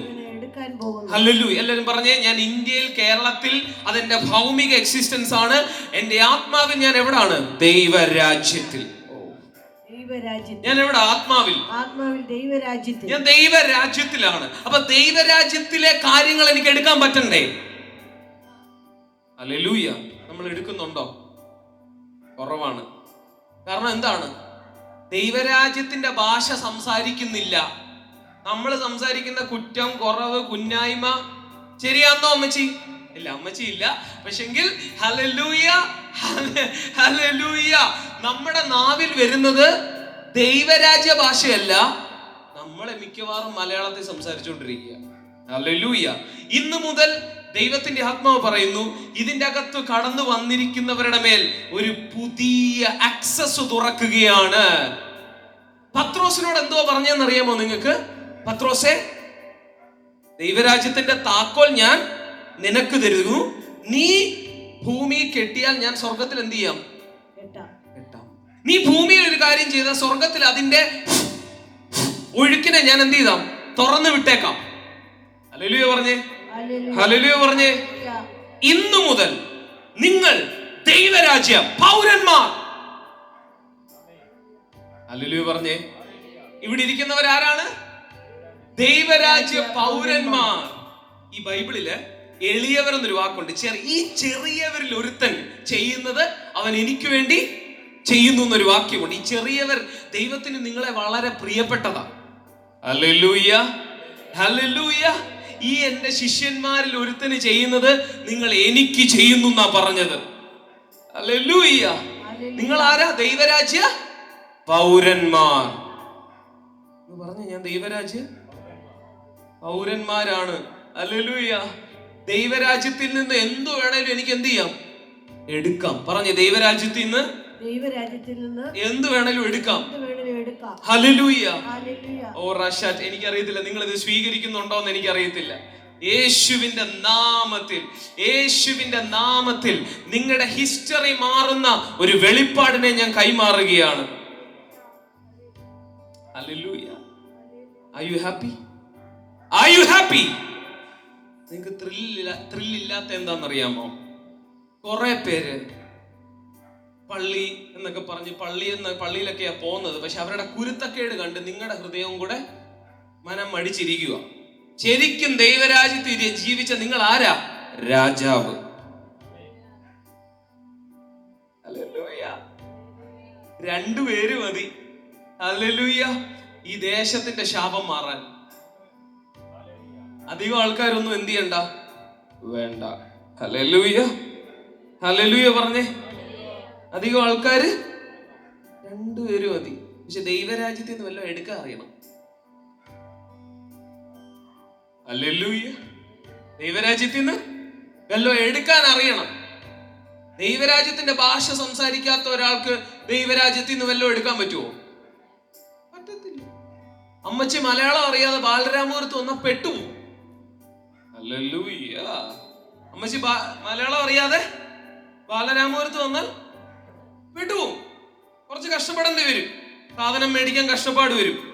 ഹല്ലേലൂയ. എല്ലാവരും പറഞ്ഞേ, ഞാൻ ഇന്ത്യയിൽ, കേരളത്തിൽ അതെന്റെ ഭൗമിക എക്സിസ്റ്റൻസ് ആണ്. എന്റെ ആത്മാവിൽ ഞാൻ എവിടാണ്? ദൈവരാജ്യത്തിൽ. ഞാൻ എവിടെ? ആത്മാവിൽ ഞാൻ ദൈവരാജ്യത്തിലാണ്. അപ്പൊ ദൈവരാജ്യത്തിലെ കാര്യങ്ങൾ എനിക്ക് എടുക്കാൻ പറ്റണ്ടേ? ഹല്ലേലൂയ. നമ്മൾ എടുക്കുന്നുണ്ടോ? കുറവാണ്. കാരണം എന്താണ്? ദൈവരാജ്യത്തിന്റെ ഭാഷ സംസാരിക്കുന്നില്ല. നമ്മൾ സംസാരിക്കുന്ന കുറ്റം, കുറവ്, കുന്നായ്മ ശരിയാന്നോ അമ്മച്ചി? ഇല്ല, അമ്മച്ചി ഇല്ല. പക്ഷെങ്കിൽ ഹല്ലേലൂയ, ഹല്ലേലൂയ, നമ്മുടെ നാവിൽ വരുന്നത് ദൈവരാജ്യ ഭാഷയല്ല. നമ്മളെ മിക്കവാറും മലയാളത്തിൽ സംസാരിച്ചുകൊണ്ടിരിക്കുക. ഹല്ലേലൂയ. ഇന്ന് മുതൽ ദൈവത്തിന്റെ ആത്മാവ് പറയുന്നു, ഇതിന്റെ അകത്ത് കടന്നു വന്നിരിക്കുന്നവരുടെ മേൽ ഒരു പുതിയ ആക്സസ് തുറക്കുകയാണ്. പത്രോസിനോട് എന്തോ പറഞ്ഞെന്നറിയാമോ നിങ്ങൾക്ക്? പത്രോസേ, ദൈവരാജ്യത്തിന്റെ താക്കോൽ ഞാൻ നിനക്ക് തരുന്നു. നീ ഭൂമിയിൽ കെട്ടിയാൽ ഞാൻ സ്വർഗത്തിൽ എന്ത് ചെയ്യാം? കെട്ടാം. നീ ഭൂമിയിൽ ഒരു കാര്യം ചെയ്താൽ സ്വർഗത്തിൽ അതിന്റെ ഒഴുക്കിനെ ഞാൻ എന്ത് ചെയ്താം? തുറന്നു വിട്ടേക്കാം. ഹല്ലേലൂയ പറഞ്ഞേ, ഹല്ലേലൂയ പറഞ്ഞേ. ഇന്നു മുതൽ നിങ്ങൾ ദൈവരാജ്യ പൗരന്മാർ. ഹല്ലേലൂയ പറഞ്ഞേ. ഇവിടെ ഇരിക്കുന്നവരാരാണ്? ദൈവരാജ്യ പൗരന്മാർ. ഈ ബൈബിളില് എളിയവർ എന്നൊരു വാക്കുണ്ട്. ഈ ചെറിയവരിൽ ഒരുത്തൻ ചെയ്യുന്നത് അവൻ എനിക്ക് വേണ്ടി ചെയ്യുന്നു എന്നൊരു വാക്യമുണ്ട്. ഈ ചെറിയവർ ദൈവത്തിന് നിങ്ങളെ വളരെ പ്രിയപ്പെട്ടതാ. Hallelujah, hallelujah. ഈ എന്റെ ശിഷ്യന്മാരിൽ ഒരുത്തന് ചെയ്യുന്നത് നിങ്ങൾ എനിക്ക് ചെയ്യുന്നു എന്നാ പറഞ്ഞത്. ഹല്ലേലൂയ. നിങ്ങൾ ആരാ? ദൈവരാജ്യ പൗരന്മാർ. പറഞ്ഞു, ഞാൻ ദൈവരാജ്യ പൗരന്മാരാണ്. ഹല്ലേലൂയ. ദൈവരാജ്യത്തിൽ നിന്ന് എന്തു വേണേലും എനിക്ക് എന്ത് ചെയ്യാം? എടുക്കാം. പറഞ്ഞു, ദൈവരാജ്യത്തിൽ നിന്ന് എന്ത് വേണേലും എടുക്കാം. എടുക്കാം. ഹല്ലേലൂയ. ഹല്ലേലൂയ. ഓ റഷാറ്റ്, എനിക്കറിയത്തില്ല നിങ്ങൾ ഇത് സ്വീകരിക്കുന്നുണ്ടോ എന്ന് എനിക്കറിയത്തില്ല. യേശുവിന്റെ നാമത്തിൽ നിങ്ങളുടെ ഹിസ്റ്ററി മാറുന്ന ഒരു വെളിപ്പാടിനെ ഞാൻ കൈമാറുകയാണ്. Hallelujah. Are you happy? Are you happy? നിങ്ങൾക്ക് ത്രില്ലില്ലാത്ത എന്താണെന്നറിയാമോ? കുറെ പേര് പള്ളി എന്നൊക്കെ പറഞ്ഞ് പള്ളിയിലൊക്കെയാ പോകുന്നത്. പക്ഷെ അവരുടെ കുരുത്തക്കേട് കണ്ട് നിങ്ങളുടെ ഹൃദയവും കൂടെ മനം മടിച്ചിരിക്കുക. ശരിക്കും ദൈവരാജ്യത്തിൽ ജീവിച്ച നിങ്ങൾ ആരാ? രാജാവ്. ഹല്ലേലൂയ. രണ്ടുപേര് മതി. ഹല്ലേലൂയ. ഈ ദേശത്തിന്റെ ശാപം മാറാൻ അധികം ആൾക്കാരൊന്നും എന്ത് ചെയ്യണ്ട, വേണ്ട. ഹല്ലേലൂയ. ഹല്ലേലൂയ പറഞ്ഞേ. അധികം ആൾക്കാര് രണ്ടുപേര് മതി. പക്ഷെ ദൈവരാജ്യത്തിൽ നിന്ന് വല്ലതും എടുക്കാൻ അറിയണം. ഹല്ലേലൂയ. ദൈവരാജ്യത്തിൽ നിന്ന് വല്ലതും എടുക്കാൻ അറിയണം. ദൈവരാജ്യത്തിന്റെ ഭാഷ സംസാരിക്കാത്ത ഒരാൾക്ക് ദൈവരാജ്യത്തിൽ നിന്ന് വല്ലതും എടുക്കാൻ പറ്റുമോ? പറ്റത്തില്ല. അമ്മച്ചി മലയാളം അറിയാതെ ബാലരാമപുരത്ത് വന്ന പെട്ടുപോകും. ഹല്ലേലൂയ. അമ്മച്ചി മലയാളം അറിയാതെ ബാലരാമപുരത്ത് വന്നാൽ പെട്ടുപോകും. കുറച്ച് കഷ്ടപ്പെടേണ്ടി വരും. സാധനം മേടിക്കാൻ കഷ്ടപ്പാട് വരും.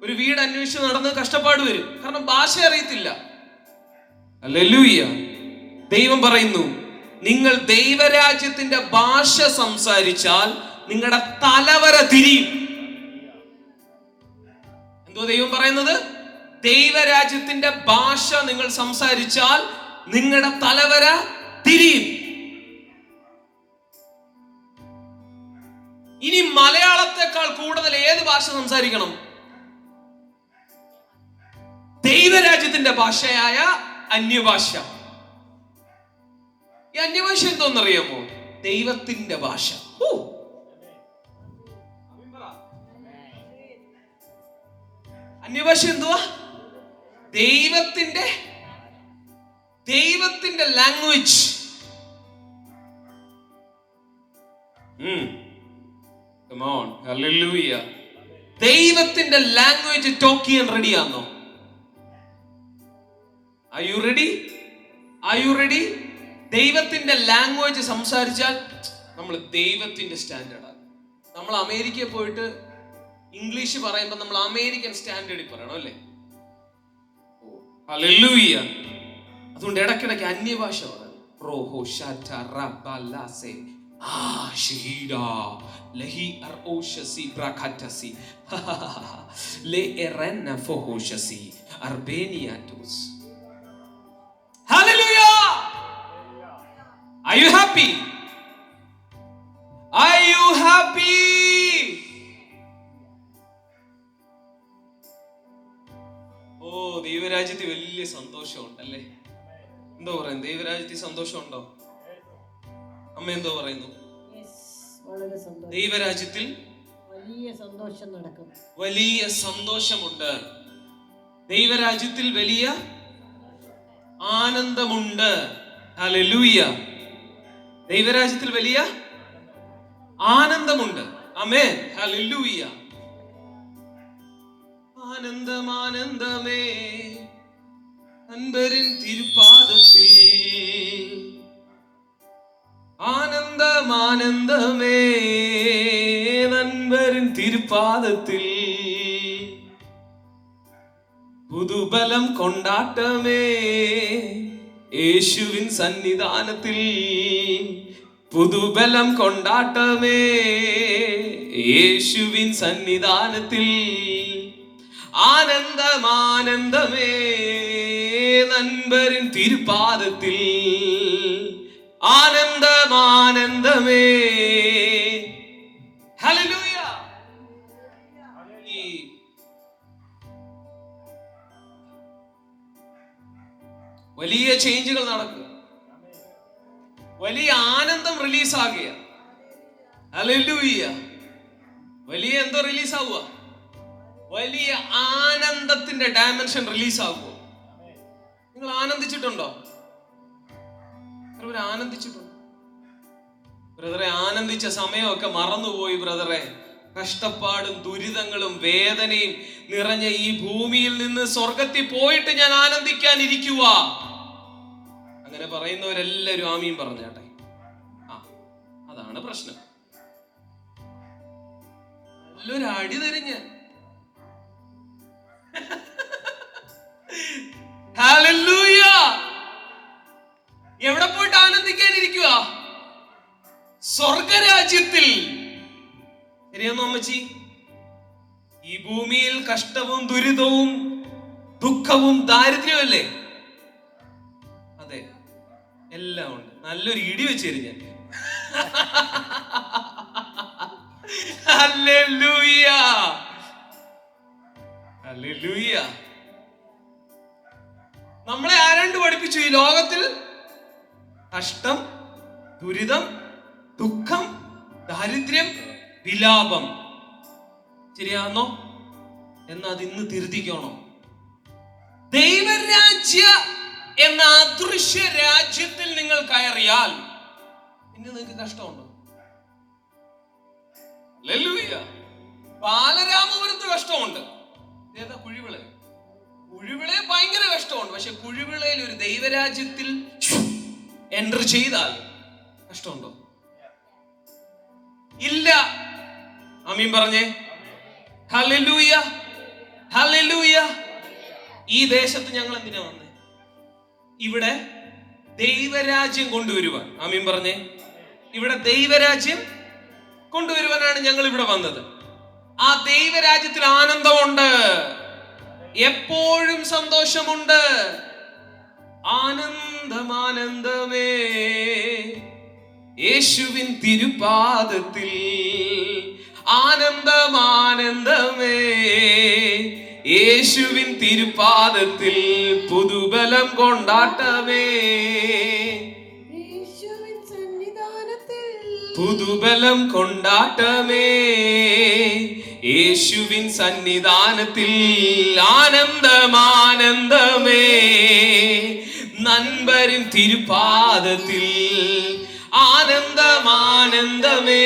ഒരു വീട് അന്വേഷിച്ച് നടന്ന് കഷ്ടപ്പാട് വരും. കാരണം ഭാഷ അറിയത്തില്ല. ഹല്ലേലൂയ. ദൈവം പറയുന്നു, നിങ്ങൾ ദൈവരാജ്യത്തിന്റെ ഭാഷ സംസാരിച്ചാൽ നിങ്ങളുടെ തലവര തിരിയും. എന്തോ ദൈവം പറയുന്നത്? ദൈവരാജ്യത്തിന്റെ ഭാഷ നിങ്ങൾ സംസാരിച്ചാൽ നിങ്ങളുടെ തലവര തിരിയും. ഇനി മലയാളത്തെക്കാൾ കൂടുതൽ ഏത് ഭാഷ സംസാരിക്കണം? ദൈവരാജ്യത്തിന്റെ ഭാഷയായ അന്യഭാഷ. ഈ അന്യഭാഷ എന്തോന്നറിയാമോ? ദൈവത്തിന്റെ ഭാഷ. അന്യഭാഷ എന്തുവാ? ദൈവത്തിന്റെ ലാംഗ്വേജ്. Come on. Hallelujah. ദൈവത്തിന്റെ ലാംഗ്വേജ് ടോക്ക് ചെയ്യാൻ റെഡിയാണോ? Are you ready? Are you ready? ദൈവത്തിന്റെ ലാംഗ്വേജ് സംസാരിച്ചാൽ നമ്മൾ ദൈവത്തിന്റെ സ്റ്റാൻഡേർഡാണ്. നമ്മൾ അമേരിക്കയിൽ പോയിട്ട് ഇംഗ്ലീഷ് പറയുമ്പോൾ നമ്മൾ അമേരിക്കൻ സ്റ്റാൻഡേർഡിൽ പറയണം അല്ലേ? ഹല്ലേലൂയ. അതുകൊണ്ട് ഇടയ്ക്കിടയ്ക്ക് അന്യഭാഷ പറയണം. Hallelujah. Are you happy? Are you happy? ഓ, ദൈവരാജ്യത്തിൽ വലിയ സന്തോഷമുണ്ടല്ലേ? എന്തോ പറയുന്നു? ദൈവരാജ്യത്തിൽ സന്തോഷമുണ്ടോ? അമ്മ എന്തോ പറയുന്നു? ദൈവരാജ്യത്തിൽ വലിയ സന്തോഷം നടക്കും. വലിയ സന്തോഷമുണ്ട്. ദൈവരാജ്യത്തിൽ വലിയ ആനന്ദമുണ്ട്. ഹല്ലേലൂയ. ദൈവരാജ്യത്തിൽ വലിയ ആനന്ദമുണ്ട്. ആമേൻ. ഹല്ലേലൂയ. ആനന്ദം ആനന്ദമേ അൻപരിൻ തിരുപാദത്തിൽ. ആനന്ദം ആനന്ദമേ അൻപരിൻ തിരുപാദത്തിൽ. പുതുബലം കൊണ്ടാട്ടമേ യേശുവിൻ സന്നിധാനത്തിൽ. പുതുബലം കൊണ്ടാട്ടമേ യേശുവിൻ സന്നിധാനത്തിൽ. ആനന്ദം ആനന്ദമേ നൻപരിൻ തിരുപാദത്തിൽ. ആനന്ദം ആനന്ദമേ. ഹല്ലേലൂയ. വലിയ ചേഞ്ചുകൾ നടക്കുക. വലിയ ആനന്ദം റിലീസാകുക. ഹല്ലേലൂയ. വലിയ എന്തോ റിലീസാവുക? വലിയ ആനന്ദത്തിന്റെ ഡയമെൻഷൻ റിലീസാകുക. നിങ്ങൾ ആനന്ദിച്ചിട്ടുണ്ടോ? ആനന്ദിച്ചിട്ടുണ്ടോ ബ്രദറെ? ആനന്ദിച്ച സമയമൊക്കെ മറന്നുപോയി ബ്രദറെ. കഷ്ടപ്പാടും ദുരിതങ്ങളും വേദനയും നിറഞ്ഞ ഈ ഭൂമിയിൽ നിന്ന് സ്വർഗത്തിൽ പോയിട്ട് ഞാൻ ആനന്ദിക്കാനിരിക്കുക. അങ്ങനെ പറയുന്നവരെല്ലാരും ആമീൻ പറഞ്ഞാട്ടെ. അതാണ് പ്രശ്നം. നല്ലൊരു അടി തരിഞ്ഞ് ഹല്ലേലൂയ. എവിടെ പോയിട്ട് ആനന്ദിക്കാനിരിക്കുക? സ്വർഗരാജ്യത്തിൽ. ശരിയാന്നോ അമ്മച്ചി? ഈ ഭൂമിയിൽ കഷ്ടവും ദുരിതവും ദുഃഖവും ദാരിദ്ര്യവും അല്ലേ? അതെ, എല്ലാം ഉണ്ട്. നല്ലൊരു ഇടി വെച്ചേരും ഞാൻ. Hallelujah, hallelujah. നമ്മളെ ആരാണ്ട് പഠിപ്പിച്ചു ഈ ലോകത്തിൽ കഷ്ടം, ദുരിതം, ദുഃഖം, ദാരിദ്ര്യം, വിലാപം. ശരിയാണോ? എന്നാ അത് ഇന്ന് തിരുത്തിക്കണോ? ദൈവരാജ്യ എന്ന അദൃശ്യ രാജ്യത്തിൽ നിങ്ങൾ കയറിയാൽ പിന്നെ നിങ്ങൾക്ക് കഷ്ടമുണ്ടോ? ഹല്ലേലൂയ. ബാലരാമപുരത്ത് കഷ്ടമുണ്ട്. ഏതാ? കുഴിവിള. കുഴിവിളെ ഭയങ്കര കഷ്ടമുണ്ട്. പക്ഷെ കുഴിവിളയിൽ ഒരു ദൈവരാജ്യത്തിൽ എൻ്റർ ചെയ്താൽ കഷ്ടമുണ്ടോ? ഇല്ല. ആമീൻ പറഞ്ഞേ. Hallelujah, hallelujah. ഈ ദേശത്ത് ഞങ്ങൾ എന്തിനാ വന്നേ? ഇവിടെ ദൈവരാജ്യം കൊണ്ടുവരുവാൻ. ആമീൻ പറഞ്ഞേ. ഇവിടെ ദൈവരാജ്യം കൊണ്ടുവരുവാനാണ് ഞങ്ങൾ ഇവിടെ വന്നത്. ആ ദൈവരാജ്യത്തിൽ ആനന്ദമുണ്ട്, എപ്പോഴും സന്തോഷമുണ്ട്. ആനന്ദമാനന്ദമേ യേശുവിൻ തിരുപാദത്തിൽ, ആനന്ദമാനന്ദമേ യേശുവിൻ തിരുപാദത്തിൽ, പുതുബലം കൊണ്ടാട്ടമേ യേശുവിൻ സന്നിധാനത്തിൽ, പുതുബലം കൊണ്ടാട്ടമേ യേശുവിൻ സന്നിധാനത്തിൽ, ആനന്ദമാനന്ദമേ നൻപരിൻ തിരുപാദത്തിൽ, ആനന്ദമാനന്ദമേ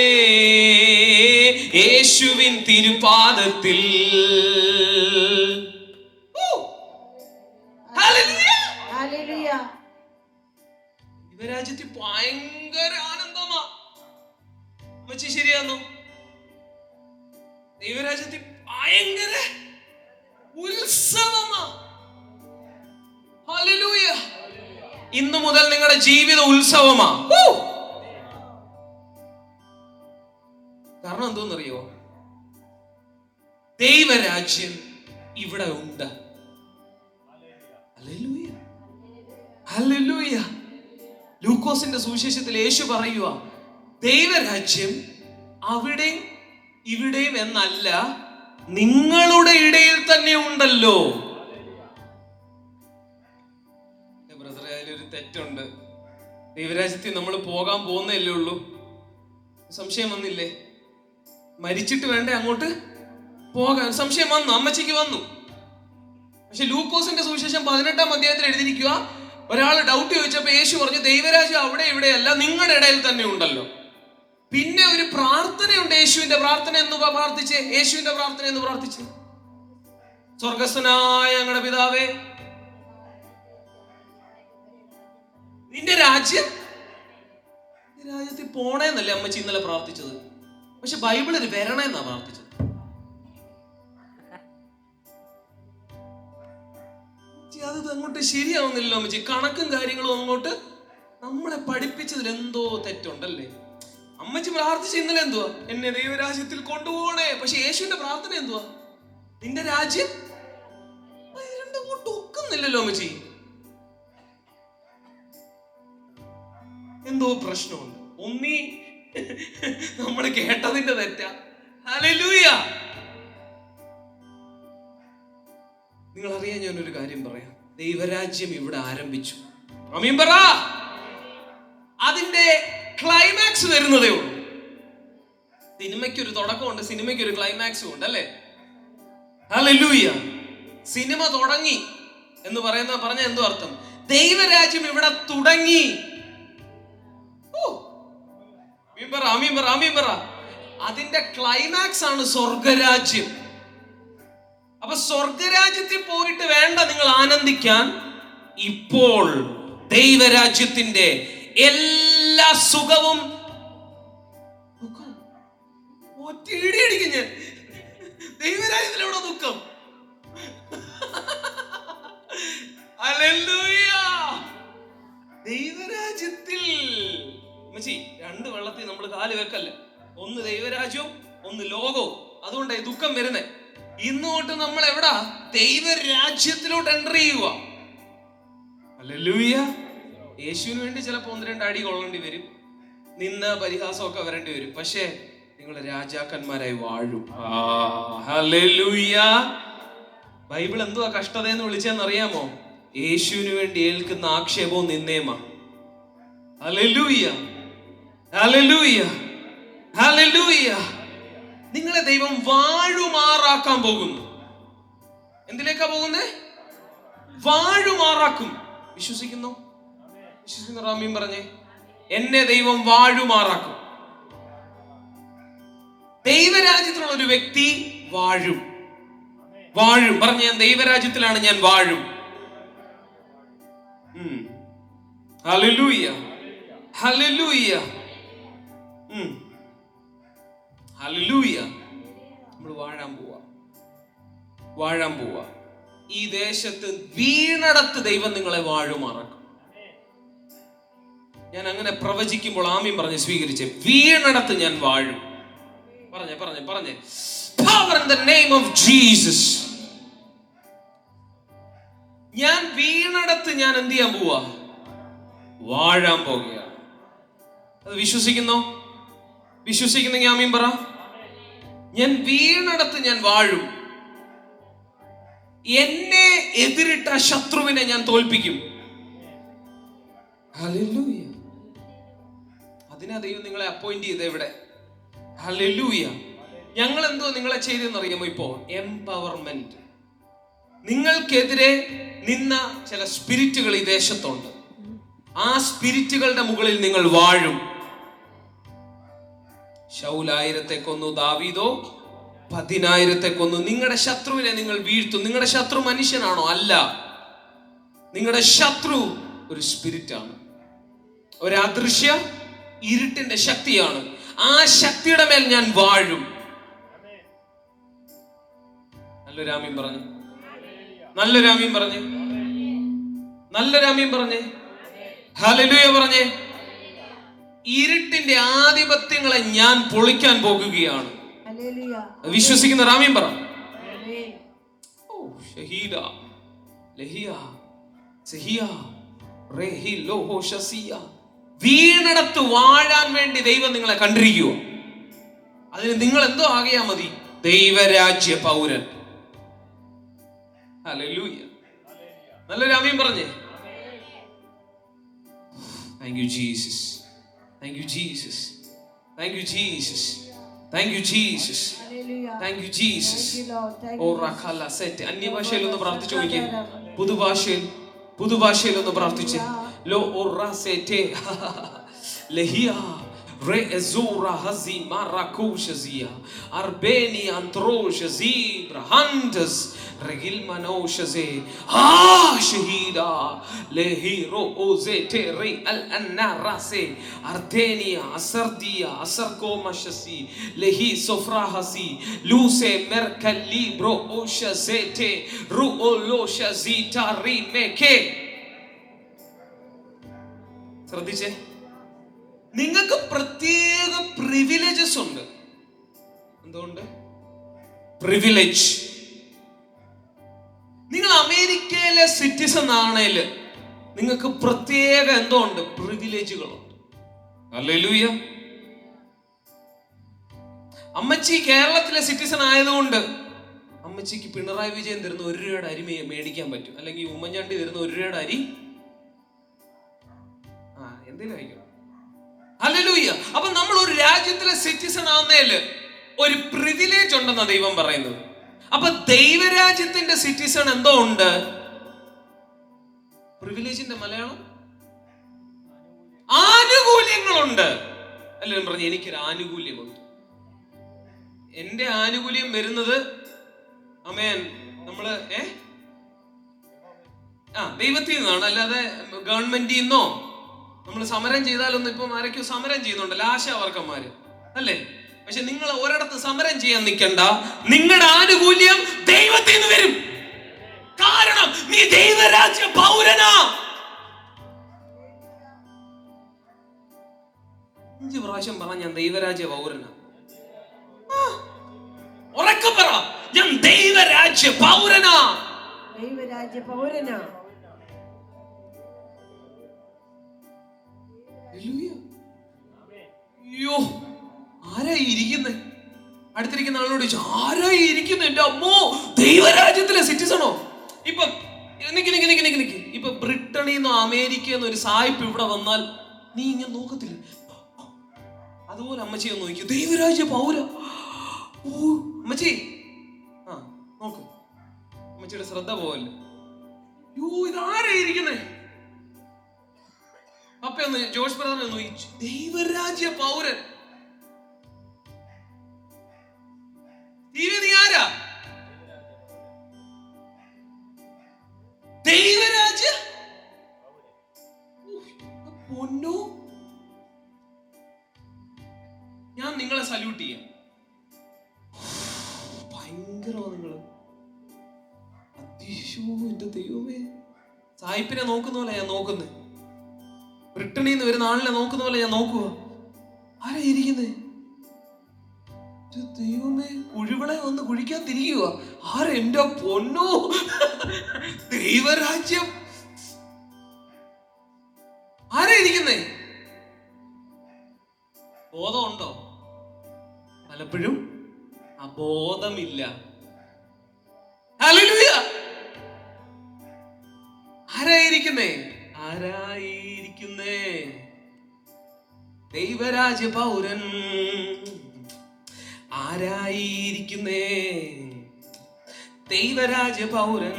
യേശുവിൻ തിരുപാദത്തിൽ. ഹല്ലേലൂയ. ദൈവരാജ്യത്തിൽ ഭയങ്കര ആനന്ദമാ. അമ്മച്ചി ശരിയാന്നോ? ദൈവരാജ്യത്തിൽ ഭയങ്കര ഉത്സവമാ. ഹല്ലേലൂയ. ഇന്നു മുതൽ നിങ്ങളുടെ ജീവിത ഉത്സവമാ. കാരണം എന്തോന്നറിയോ? ദൈവരാജ്യം ഇവിടെ ഉണ്ട്. Hallelujah, hallelujah. ലൂക്കോസിന്റെ സുവിശേഷത്തിൽ യേശു പറയുക, ദൈവരാജ്യം അവിടെയും ഇവിടെയും എന്നല്ല, നിങ്ങളുടെ ഇടയിൽ തന്നെ ഉണ്ടല്ലോ. ബ്രദറെ, അതിലൊരു തെറ്റുണ്ട്. ദൈവരാജ്യത്തിൽ നമ്മൾ പോകാൻ പോകുന്നല്ലേ ഉള്ളൂ. സംശയം വന്നില്ലേ? മരിച്ചിട്ട് വേണ്ടേ അങ്ങോട്ട് പോകാൻ? സംശയം വന്നു, അമ്മച്ചിക്ക് വന്നു. പക്ഷെ ലൂക്കോസിന്റെ സുവിശേഷം 18-ാം അധ്യായത്തിൽ എഴുതിയിരിക്കുക, ഒരാൾ ഡൗട്ട് ചോദിച്ചപ്പോ യേശു പറഞ്ഞു, ദൈവരാജ്യം അവിടെ ഇവിടെയല്ല, നിങ്ങളുടെ ഇടയിൽ തന്നെ ഉണ്ടല്ലോ. പിന്നെ ഒരു പ്രാർത്ഥനയുണ്ട്. യേശുവിന്റെ പ്രാർത്ഥന എന്ന് പ്രാർത്ഥിച്ചേ. യേശുവിന്റെ പ്രാർത്ഥന എന്ന് പ്രാർത്ഥിച്ചേ. സ്വർഗസ്ഥനായ ഞങ്ങളുടെ പിതാവേ, നിന്റെ രാജ്യത്തിൽ പോണേന്നല്ലേ അമ്മച്ചി ഇന്നലെ പ്രാർത്ഥിച്ചത്. പക്ഷെ ബൈബിളിൽ വരണേന്നാ പ്രാർത്ഥിച്ചത്. അത് അങ്ങോട്ട് ശരിയാവുന്നില്ലല്ലോ അമ്മച്ചി. കണക്കും കാര്യങ്ങളും അങ്ങോട്ട് നമ്മളെ പഠിപ്പിച്ചതിൽ എന്തോ തെറ്റുണ്ടല്ലേ. അമ്മച്ചി പ്രാർത്ഥിച്ച ഇന്നലെ എന്തുവാ? എന്നെ ദൈവരാജ്യത്തിൽ കൊണ്ടുപോകണേ. പക്ഷെ യേശുവിന്റെ പ്രാർത്ഥന എന്തുവാ? നിന്റെ രാജ്യം. രണ്ടും അങ്ങോട്ട് ഒക്കുന്നില്ലല്ലോ അമ്മച്ചി. എന്തോ പ്രശ്നമുണ്ട്. ഒന്നീ നമ്മൾ കേട്ടതിന്റെ തെറ്റാ. ഹല്ലേലൂയ. നിങ്ങൾ അറിയാൻ ഞാനൊരു കാര്യം പറയാം. ദൈവരാജ്യം ഇവിടെ ആരംഭിച്ചു. ആമീൻ പറ. അതിന്റെ ക്ലൈമാക്സ് വരുന്നതേ ഉള്ളൂ. സിനിമയ്ക്ക് ഒരു തുടക്കമുണ്ട്, സിനിമയ്ക്ക് ഒരു ക്ലൈമാക്സും ഉണ്ട് അല്ലേ? ഹല്ലേലൂയ. സിനിമ തുടങ്ങി എന്ന് പറഞ്ഞ എന്തോ അർത്ഥം? ദൈവരാജ്യം ഇവിടെ തുടങ്ങി. അതിന്റെ ക്ലൈമാക്സ് ആണ് സ്വർഗരാജ്യം. അപ്പൊ സ്വർഗരാജ്യത്തിൽ പോയിട്ട് വേണ്ട നിങ്ങൾ ആനന്ദിക്കാൻ. ഇപ്പോൾ ദൈവരാജ്യത്തിന്റെ എല്ലാ സുഖവും ഒറ്റയിടിയടിക്കും ഞാൻ. ദൈവരാജ്യത്തിൽ എവിടെ ദുഃഖം? ഹല്ലേലൂയ. ദൈവരാജ്യത്തിൽ രണ്ട് വെള്ളത്തിൽ നമ്മൾ കാല് വെക്കല്ലേ. ഒന്ന് ദൈവരാജ്യവും ഒന്ന് ലോകവും. അതുകൊണ്ടായി ദുഃഖം വരുന്നേ. ഇന്നോട്ട് നമ്മൾ എവിടാ? ദൈവരാജ്യത്തിലോട്ട് എൻ്റർ ചെയ്യുക. ഹല്ലേലൂയ. യേശുവിന് വേണ്ടി ചിലപ്പോൾ 1-2 അടി കൊള്ളേണ്ടി വരും, നിന്ന പരിഹാസമൊക്കെ വരേണ്ടി വരും. പക്ഷേ നിങ്ങൾ രാജാക്കന്മാരായി വാഴും. ഹല്ലേലൂയ. ബൈബിൾ എന്തുവാ കഷ്ടതയെന്ന് വിളിച്ചെന്ന് അറിയാമോ? യേശുവിന് വേണ്ടി ഏൽക്കുന്ന ആക്ഷേപവും നിന്നേമാ. Hallelujah, hallelujah, hallelujah. നിങ്ങളെ ദൈവം വാഴുമാറാക്കാൻ പോകുന്നു. എന്തിലേക്കാ പോകുന്നേ? വാഴുമാറാക്കും. വിശ്വസിക്കുന്നു? വിശ്വസിക്കുന്ന റാമീം പറഞ്ഞേ, എന്നെ ദൈവം വാഴുമാറാക്കും. ദൈവരാജ്യത്തിലുള്ള ഒരു വ്യക്തി വാഴും. വാഴും പറഞ്ഞ, ഞാൻ ദൈവരാജ്യത്തിലാണ്, ഞാൻ വാഴും. Hallelujah, hallelujah, hallelujah. നമ്മൾ വാഴാൻ പോവാ, വാഴാൻ പോവാ. ഈ ദേശത്ത് വീണടത്ത് ദൈവം നിങ്ങളെ വാഴുമാറാക്കും. ഞാൻ അങ്ങനെ പ്രവചിക്കുമ്പോൾ ആമീൻ പറഞ്ഞ് സ്വീകരിച്ചേ. വീണടത്ത് ഞാൻ വാഴും. പറഞ്ഞേ, പറഞ്ഞേ, പറഞ്ഞേ. Power in the name of Jesus. ഞാൻ വീണടത്ത് ഞാൻ എന്ത് ചെയ്യാൻ പോവാ? വാഴാൻ പോകുകയാണ്. അത് വിശ്വസിക്കുന്നോ? വിശ്വസിക്കുന്നെങ്കിൽ ആമീൻ പറ. ഞാൻ വീണടത്ത് ഞാൻ വാഴും. എന്നെ എതിരിട്ട ശത്രുവിനെ ഞാൻ തോൽപ്പിക്കും. ഹല്ലേലൂയ. അതിനാ ദൈവം നിങ്ങളെ അപ്പോയിന്റ് ചെയ്ത് ഇവിടെ. ഹല്ലേലൂയ. ഞങ്ങൾ എന്തോ നിങ്ങളെ ചെയ്തെന്ന് അറിയാമോ? ഇപ്പോ എംപവർമെന്റ്. നിങ്ങൾക്കെതിരെ നിന്ന ചില സ്പിരിറ്റുകൾ ഈ ദേശത്തുണ്ട്. ആ സ്പിരിറ്റുകളുടെ മുകളിൽ നിങ്ങൾ വാഴും. ശൗൽ 1000 കൊന്നു, ദാവീദോ 10,000 കൊന്നു. നിങ്ങളുടെ ശത്രുവിനെ നിങ്ങൾ വീഴ്ത്തും. നിങ്ങളുടെ ശത്രു മനുഷ്യനാണോ? അല്ല. നിങ്ങളുടെ ശത്രു ഒരു സ്പിരിറ്റാണ്, ഒരു അദൃശ്യ ഇരുട്ടിന്റെ ശക്തിയാണ്. ആ ശക്തിയുടെ മേൽ ഞാൻ വാഴും. നല്ലൊരു ആമീൻ പറഞ്ഞു, നല്ലൊരു ആമീൻ പറഞ്ഞേ, നല്ലൊരു ആമീൻ പറഞ്ഞേ, ഹല്ലേലൂയ പറഞ്ഞേ. ഇരുട്ടിന്റെ ആധിപത്യങ്ങളെ ഞാൻ പൊളിക്കാൻ പോകുകയാണ്. വിശ്വസിക്കുന്ന ആമീൻ പറ. ഷഹീദ ലഹിയ സഹിയ റഹി ലോഹോ ശസിയ. വീണടത്ത് വാഴാൻ വേണ്ടി ദൈവം നിങ്ങളെ കണ്ടിരിക്കുക. അതിന് നിങ്ങൾ എന്തോ ആകിയാ മതി? ദൈവരാജ്യ പൗരൻ. ഹല്ലേലൂയ. നല്ലൊരു ആമീൻ പറഞ്ഞേ. Thank you Jesus. Thank you Jesus. Thank you Jesus. Thank you Jesus. Thank you Jesus. ഓ റഖല സെറ്റ്. അന്യഭാഷയിൽ ഒന്ന് പ്രാർത്ഥിച്ചു നോക്കിയേ. പുതുഭാഷയിൽ ഒന്ന് പ്രാർത്ഥിച്ചേ. ലോ ഓറാ സെറ്റ് ലഹിയ re ezura hazi marakushazia arbeni antroshzi brahandas regil manoshaze shahida lehiro ozete re al anarase artenia asardia asarko mashasi lehi sofrahasi luse merkalibro oshazete ruoloshazi rimeke. ശ്രദ്ധിച്ചേ. നിങ്ങൾക്ക് പ്രത്യേക പ്രിവിലേജസ് ഉണ്ട്. എന്തുകൊണ്ട്? പ്രിവിലേജ്. നിങ്ങൾ അമേരിക്കയിലെ സിറ്റിസൺ ആണേല് നിങ്ങൾക്ക് പ്രത്യേക എന്തോ ഉണ്ട്? പ്രിവിലേജുകളുണ്ട്. ഹല്ലേലൂയ. അമ്മച്ചി കേരളത്തിലെ സിറ്റിസൺ ആയതുകൊണ്ട് അമ്മച്ചിക്ക് പിണറായി വിജയൻ തരുന്ന 1 രൂപയുടെ അരി മേടിക്കാൻ പറ്റും, അല്ലെങ്കിൽ ഉമ്മൻചാണ്ടി തരുന്ന 1 രൂപയുടെ അരി എന്തെങ്കിലും ആയിരിക്കും. ഹല്ലേലൂയ. അപ്പൊ നമ്മൾ ഒരു രാജ്യത്തിലെ സിറ്റിസൺ ആവുന്നതില് ഒരു പ്രിവിലേജ് ഉണ്ടെന്നാ ദൈവം പറയുന്നത്. അപ്പൊ ദൈവരാജ്യത്തിന്റെ സിറ്റിസൺ എന്തോ ഉണ്ട്? പ്രിവിലേജിന്റെ മലയാളം ആനുകൂല്യങ്ങളുണ്ട്. എല്ലാവരും പറഞ്ഞു എനിക്കൊരു ആനുകൂല്യമുണ്ട്. എന്റെ ആനുകൂല്യം വരുന്നത് അമേൻ നമ്മള് ദൈവത്തിൽ നിന്നാണ്, അല്ലാതെ ഗവൺമെന്റിൽ നിന്നോ. നമ്മൾ സമരം ചെയ്താലൊന്നും ഇപ്പം ആരൊക്കെയോ സമരം ചെയ്യുന്നുണ്ടല്ലോ, ആശാവർക്കന്മാര് അല്ലേ. പക്ഷെ നിങ്ങൾ ഒരിടത്ത് സമരം ചെയ്യാൻ നിൽക്കണ്ട, നിങ്ങളുടെ ആനുകൂല്യം ദൈവത്തിൽ നിന്ന് വരും. കാരണം നീ ദൈവരാജ്യ പൗരനാ. 5 പ്രാവശ്യം പറ, ഞാൻ ദൈവരാജ്യ പൗരനാ. ഉറക്കെ പറ, ഞാൻ ദൈവരാജ്യ പൗരനാ. ദൈവരാജ്യ പൗരനാ. അയ്യോ, ആരായി ഇരിക്കുന്നേ? അടുത്തിരിക്കുന്ന ആളോട് ചോദിച്ചു, ആരായി ഇരിക്കുന്നു? എന്റെ അമ്മോ, ദൈവരാജ്യത്തിലെ സിറ്റിസണോ? ഇപ്പം ഇപ്പൊ ബ്രിട്ടനിൽ നിന്നോ അമേരിക്കയിൽ നിന്നോ ഒരു സായിപ്പ് ഇവിടെ വന്നാൽ നീ ഇങ്ങനെ നോക്കത്തില്ല? അതുപോലെ അമ്മച്ചിയെ നോക്കി, ദൈവരാജ്യ പൗര. ഓ അമ്മച്ചി, നോക്ക്, അമ്മച്ചിയുടെ ശ്രദ്ധ പോവല്ലേ. യോ, ഇതാരായിരിക്കുന്നേ? അപ്പൊന്ന് ജോഷ് ബ്രദറിനെ നോക്കി, ദൈവരാജ്യ പൗരൻ. നീ ആരാ? ദൈവരാജ്യ പൊന്നോ. ഞാൻ നിങ്ങളെ സല്യൂട്ട് ചെയ്യാം. ഭയങ്കരമാ നിങ്ങള്. എന്റെ ദൈവമേ, സായിപ്പിനെ നോക്കുന്ന പോലെ ഞാൻ നോക്കുന്നേ, ബ്രിട്ടനിൽ നിന്ന് വരുന്ന ആളിനെ നോക്കുന്ന പോലെ ഞാൻ നോക്കുക. ആരാ ഇരിക്കുന്നേ? ദൈവമേ, കുഴിവിളെ വന്ന് കുഴിക്കാൻ തിരിക്കുക. ആരാ? എന്റെ പൊന്നോ, ദൈവരാജ്യം. ആരാ ഇരിക്കുന്നേ? ബോധമുണ്ടോ? പലപ്പോഴും അബോധമില്ല. ഹല്ലേലൂയ. ആരായിരിക്കുന്നേ? ആരായിരിക്കുന്നേ? ദൈവരാജ്യ പൗരൻ. ആരായിരിക്കുന്നേ? ദൈവരാജ്യ പൗരൻ.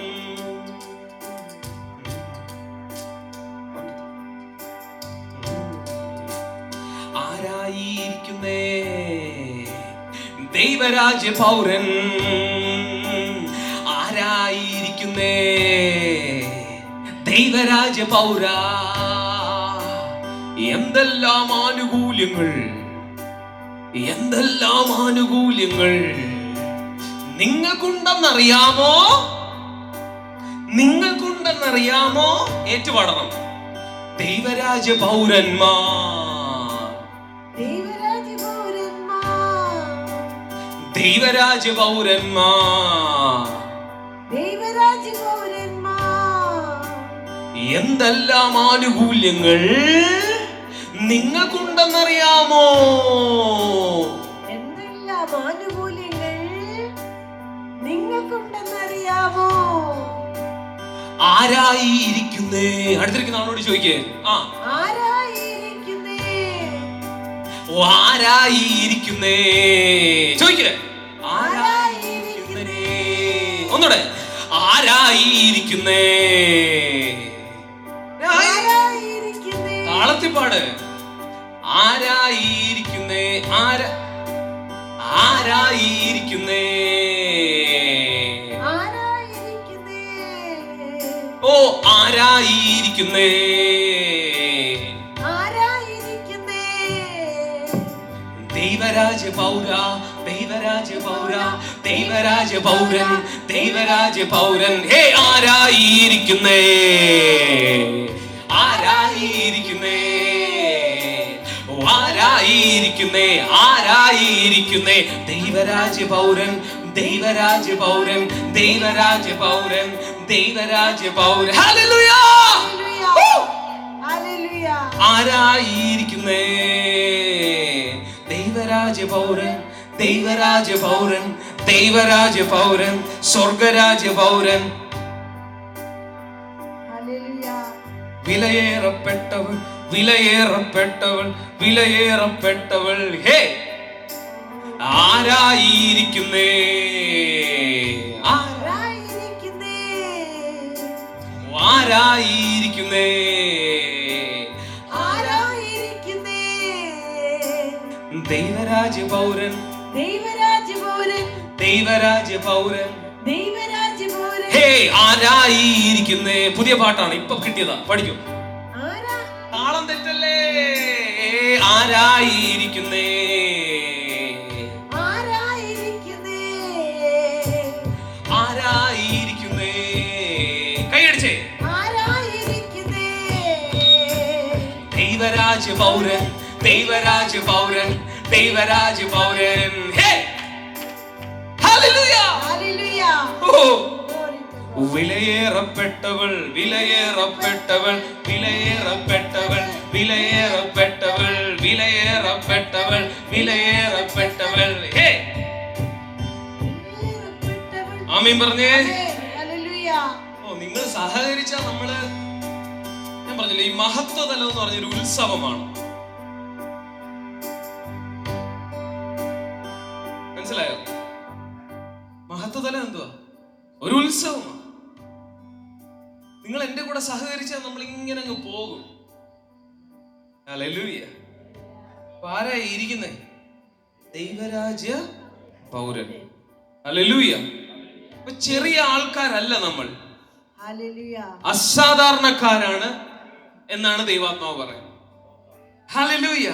ആരായിരിക്കുന്നേ? ദൈവരാജ്യ പൗരൻ. ആരായിരിക്കുന്നേ? ദൈവരാജ്യ പൗര. എന്തെല്ലാം ആനുകൂല്യങ്ങൾ, എന്തെല്ലാം ആനുകൂല്യങ്ങൾ നിങ്ങൾക്കുണ്ടെന്നറിയാമോ? നിങ്ങൾക്കുണ്ടെന്നറിയാമോ? ഏറ്റുപാടണം. ദൈവരാജ്യ പൗരന്മാർ. ദൈവരാജ്യ പൗരന്മാർ. ദൈവരാജ്യ പൗരന്മാർ. ദൈവരാജ്യ പൗരന്മാർ. എന്തെല്ലാം ആനുകൂല്യങ്ങൾ നിങ്ങൾക്കുണ്ടെന്നറിയാമോ? എന്തെല്ലാം ആനുകൂല്യങ്ങൾ നിങ്ങൾക്കുണ്ടെന്നറിയാമോ? ആരായിരിക്കുന്നേ? അടുത്തിരിക്കുന്ന ആളോട് ചോദിക്കേ. ആരായിരിക്കുന്നേ? ഓ, ആരായിരിക്കുന്നേ? ചോദിക്കേ. ആരായിരിക്കുന്നേ? ഒന്നുകൂടെ, ആരായിരിക്കുന്നേ? താളത്തിപ്പാട്. ആരായിരിക്കുന്നേ? ആരായിരിക്കുന്നേ? ഓ, ആരായിരിക്കുന്നേ? ദൈവരാജ്യ പൗര. ദൈവരാജ്യ പൗര. ദൈവരാജ്യ പൗരൻ. ദൈവരാജ്യ പൗരൻ. ഹേ, ആരായിരിക്കുന്നേ? ആരായിരിക്കുന്നേ? ആരായിരിക്കുന്നേ? ആരായിരിക്കുന്നേ? ദൈവരാജ്യ പൗരൻ. ദൈവരാജ്യ പൗരൻ. ദൈവരാജ്യ പൗരൻ. ദൈവരാജ്യ പൗരൻ. ഹല്ലേലൂയ. ഹല്ലേലൂയ. ആരായിരിക്കുന്നേ? ദൈവരാജ്യ പൗരൻ. ദൈവരാജ്യ പൗരൻ. ദൈവരാജ്യ പൗരൻ. സ്വർഗരാജ്യ പൗരൻ. വിലയേറപ്പെട്ടവൾ. വിലയേറപ്പെട്ടവൾ. വിലയേറപ്പെട്ടവൾ. ഹേ, ആരായിരിക്കുന്നേ? ആരായിരിക്കുന്നേ? ആരായിരിക്കുന്നേ? ആരായിരിക്കുന്നേ? ദൈവരാജ്യ പൗരൻ. ദൈവരാജ്യ പൗരൻ, ദൈവരാജ്യ പൗരൻ. ദൈവരാജ്യ പൗരൻ. ഹേ ആരായിരിക്കുന്നേ. പുതിയ പാട്ടാണ്, ഇപ്പൊ കിട്ടിയതാ, പഠിക്കും. ആരാ? താളം തെറ്റല്ലേ. ആരായിരിക്കുന്നേ. ആരായിരിക്കുന്നേ. ആരായിരിക്കുന്നേ. കൈയടിച്ചേ. ആരായിരിക്കുന്നേ. ദൈവരാജ്യ പൗരൻ, ദൈവരാജ്യ പൗരൻ, ദൈവരാജ്യ പൗരൻ. ഹേ ഹല്ലേലൂയ. ഹല്ലേലൂയ. ഓ വിലയേറപ്പെട്ടവൾ, വിലയേറപ്പെട്ടവൾ, വിലയേറപ്പെട്ടവൾ, വിലയേറപ്പെട്ടവൾ, വിലയേറപ്പെട്ടവൾ, വിലയേറപ്പെട്ടവൾ. ഹേ ആമീൻ പറഞ്ഞേ. ഹല്ലേലൂയ. ഓ നിങ്ങൾ സഹകരിച്ചാൽ നമ്മള്, ഞാൻ പറഞ്ഞില്ലേ, ഈ മഹത്വതലം എന്ന് പറഞ്ഞൊരു ഉത്സവമാണ്. മനസ്സിലായോ? മഹത്വതലം എന്തുവാ? ഒരു ഉത്സവമാണ്. നിങ്ങൾ എന്റെ കൂടെ സഹകരിച്ചാൽ നമ്മൾ ഇങ്ങനെ അങ്ങ് പോകും. ഹല്ലേലൂയ. ആരായി ഇരിക്കുന്നേ? ദൈവരാജ്യ പൗരൻ. ഹല്ലേലൂയ. അപ്പൊ ചെറിയ ആൾക്കാരല്ല നമ്മൾ, ഹല്ലേലൂയ. അസാധാരണക്കാരാണ് എന്നാണ് ദൈവാത്മാവ് പറയുന്നത്. ഹല്ലേലൂയ.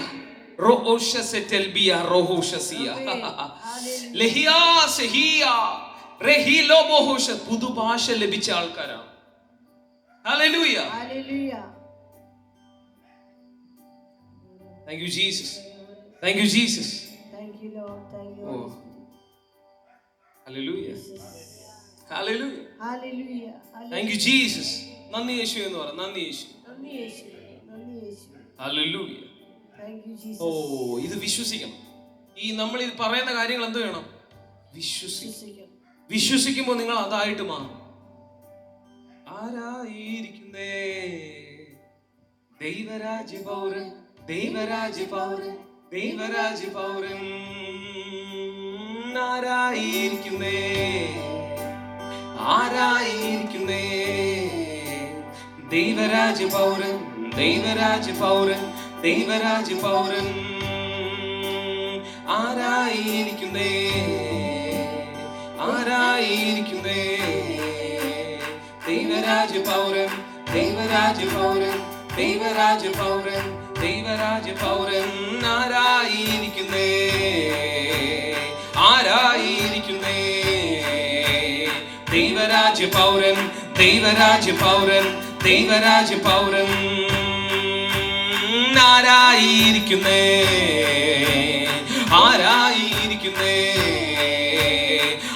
പുതുഭാഷ ലഭിച്ച ആൾക്കാരാണ്. Hallelujah. Hallelujah. Thank you Jesus. Thank you Jesus. Thank you Lord. Thank you. Oh. Hallelujah. Hallelujah. Hallelujah. Thank you Jesus. നന്ദി യേശു എന്ന് പറ. നന്ദി യേശു. നന്ദി യേശു. നന്ദി യേശു. Hallelujah. Thank you Jesus. ഓ ഇത് വിശ്വസിക്കണം. ഈ നമ്മൾ ഇത് പറയുന്ന കാര്യങ്ങൾ എന്ത് വേണം? വിശ്വസിക്കണം. വിശ്വസിക്കുമ്പോൾ നിങ്ങൾ അതായിട്ട് മാറും. ആരായിരിക്കുന്നേ? ദൈവരാജ്യ പൗരൻ, ദൈവരാജ്യ പൗരൻ, ദൈവരാജ്യ പൗരൻ. ആരായിരിക്കുന്നേ? ആരായിരിക്കുന്നേ? ദൈവരാജ്യ പൗരൻ, ദൈവരാജ്യ പൗരൻ, ദൈവരാജ്യ പൗരൻ. ആരായിരിക്കുന്നേ? ആരായിരിക്കുന്നേ? ദൈവരാജ്യ പൗരൻ, ദൈവരാജ്യ പൗരൻ, ദൈവരാജ്യ പൗരൻ, ദൈവരാജ്യ പൗരൻ. ആരായിരിക്കുന്നേ? ആരായിരിക്കുന്നേ? ദൈവരാജ്യ പൗരൻ, ദൈവരാജ്യ പൗരൻ, ദൈവരാജ്യ പൗരൻ. ആരായിരിക്കുന്നേ? ആരായിരിക്കുന്നേ?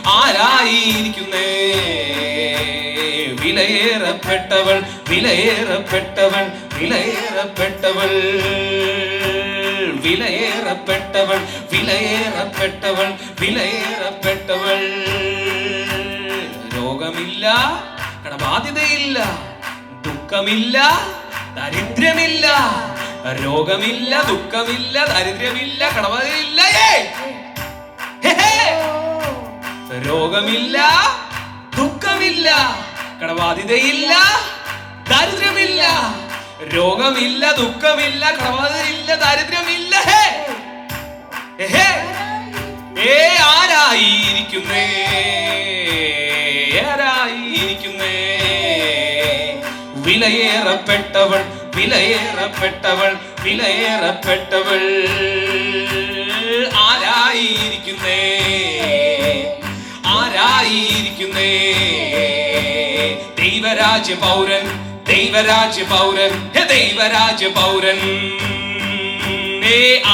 ആരായിരിക്കുന്നേ? വിലയേറപ്പെട്ടവൾ, വിലയേറപ്പെട്ടവൾ, വിലയേറപ്പെട്ടവൾ, വിലയേറപ്പെട്ടവൾ, വിലയേറപ്പെട്ടവൾ, വിലയേറപ്പെട്ടവൾ. രോഗമില്ല, കടബാധ്യതയില്ല, ദുഃഖമില്ല, ദരിദ്രമില്ല. രോഗമില്ല, ദുഃഖമില്ല, ദരിദ്രമില്ല, കടബാധ്യതയില്ല. രോഗമില്ല, ദുഃഖമില്ല, കടബാധ്യതയില്ല, ദരിദ്രമില്ല. രോഗമില്ല, ദുഃഖമില്ല, കടബാധ്യതയില്ല, ദരിദ്രമില്ല. ആരായിരിക്കുന്നേ? ആരായിരിക്കുന്നേ? വിലയേറപ്പെട്ടവൾ, വിലയേറപ്പെട്ടവൾ, വിലയേറപ്പെട്ടവൾ. ആരായിരിക്കുന്നേ? ആരായിരിക്കുന്നേ? ദൈവരാജ്യ പൗരൻ, ദൈവരാജ്യ പൗരൻ, ദൈവരാജ്യ പൗരൻ.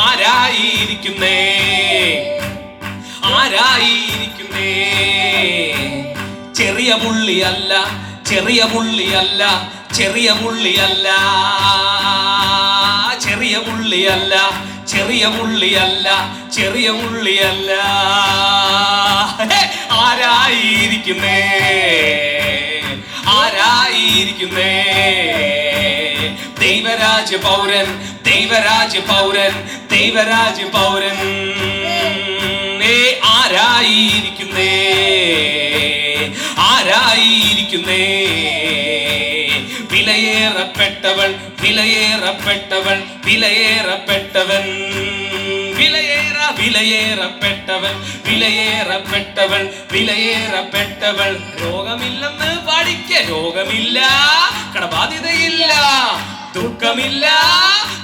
ആരായിരിക്കുന്നേ? ആരായിരിക്കുന്നേ? ചെറിയ പുള്ളിയല്ല, ചെറിയ പുള്ളിയല്ല, ചെറിയ പുള്ളിയല്ല, ചെറിയ പുള്ളിയല്ല, ചെറിയ പുള്ളിയല്ല, ചെറിയ പുള്ളിയല്ല. ആരായിരിക്കുന്നേ? ആരായിരിക്കുന്നേ? ദൈവരാജ്യ പൗരൻ, ദൈവരാജ്യ പൗരൻ, ദൈവരാജ്യ പൗരൻ. ആരായിരിക്കുന്നേ? ആരായിരിക്കുന്നേ? വിലയേറപ്പെട്ടവൾ, വിലയേറപ്പെട്ടവൾ, വിലയേറപ്പെട്ടവൻ. വിലയേറ വിലയേറപ്പെട്ടവൾ, വിലയേറപ്പെട്ടവൾ, വിലയേറപ്പെട്ടവൾ. രോഗമില്ലെന്ന് പാടിക്ക. രോഗമില്ല, കടബാധ്യതയില്ല, ദുഃഖമില്ല,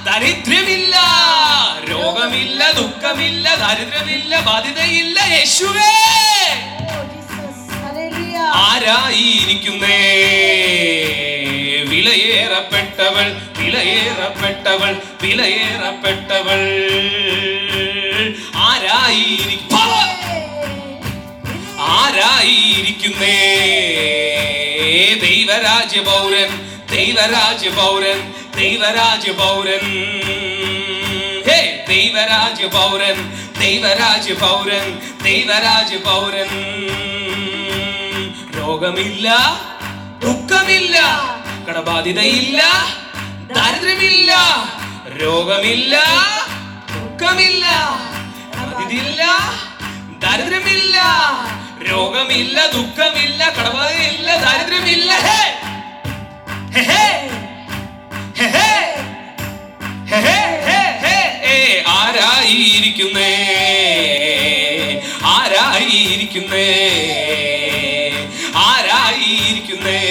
ദരിദ്രമില്ല. രോഗമില്ല, ദുഃഖമില്ല, ദരിദ്രമില്ല, ബാധ്യതയില്ല. യേശുവേ Oh, Jesus. Hallelujah. ആരായിരിക്കുന്നേ? വിലയേറപ്പെട്ടവൾ, വിലയേറപ്പെട്ടവൾ, വിലയേറപ്പെട്ടവൾ. ആരായിരിക്കുന്നേ? ദൈവരാജ്യ പൗരൻ, ദൈവരാജ്യ പൗരൻ, ദൈവരാജ്യ പൗരൻ. ഹേ, ദൈവരാജ്യ പൗരൻ, ദൈവരാജ്യ പൗരൻ, ദൈവരാജ്യ പൗരൻ. രോഗമില്ല, ദുഃഖമില്ല, കടബാധ്യതയില്ല, ദാരിദ്ര്യമില്ല. രോഗമില്ല, ദുഃഖമില്ല, ബാധ്യതയില്ല, ദാരിദ്ര്യമില്ല. രോഗമില്ല, ദുഃഖമില്ല, കടബാധ്യതയില്ല, ദാരിദ്ര്യമില്ല. ഹേ ഹേ ഹേ ഹേ ഹേ ഹേ ഹേ ഹേ. ആരായിരിക്കുന്നേ? ആരായിരിക്കുന്നേ? ആരായിരിക്കുന്നേ?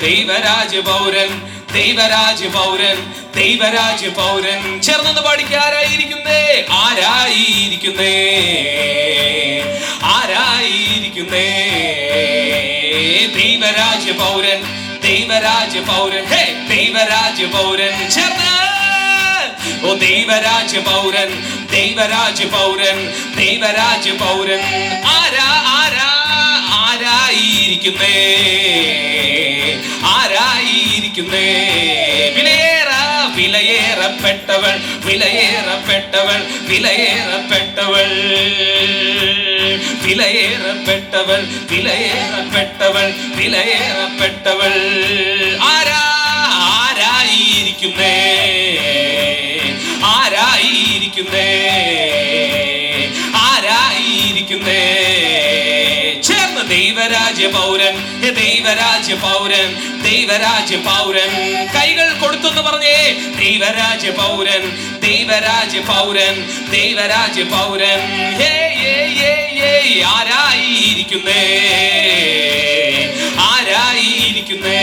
ദൈവരാജ്യ പൗരൻ, ദൈവരാജ്യ പൗരൻ, ദൈവരാജ്യ പൗരൻ. ചേർന്നൊന്ന് പാടിക്ക. ആരായിരിക്കുന്നേ? ആരായിരിക്കുന്നേ? ആരായിരിക്കുന്നേ? ദൈവരാജ്യ പൗരൻ, ദൈവരാജ്യ പൗരൻ. ഹേ, ദൈവരാജ്യ പൗരൻ. ചേർന്ന്. ഓ ദൈവരാജ്യ പൗരൻ, ദൈവരാജ്യ പൗരൻ, ദൈവരാജ്യ പൗരൻ. ആരാ ആരാ ആരായിരിക്കുന്നേ? ആരായിരിക്കുന്നേ? വിലയേറപ്പെട്ടവൾ, വിലയേറപ്പെട്ടവൾ, വിലയേറപ്പെട്ടവൾ, വിലയേറപ്പെട്ടവൾ, വിലയേറപ്പെട്ടവൾ, വിലയേറപ്പെട്ടവൾ. ആരായിരിക്കുന്നേ? ആരായിരിക്കുന്നേ? ആരായിരിക്കുന്നേ? ചേർന്ന്. ദൈവരാജ്യ പൗരൻ, ദൈവരാജ്യ പൗരൻ, ദൈവരാജ്യ പൗരൻ. കൈകൾ കൊടുത്തെന്ന് പറഞ്ഞേ. ദൈവരാജ്യ പൗരൻ, ദൈവരാജ്യ പൗരൻ, ദൈവരാജ്യ പൗരൻ. ഹേ ഹേ ഹേ ഹേ. ആരായിരിക്കുന്നേ? ആരായിരിക്കുന്നേ?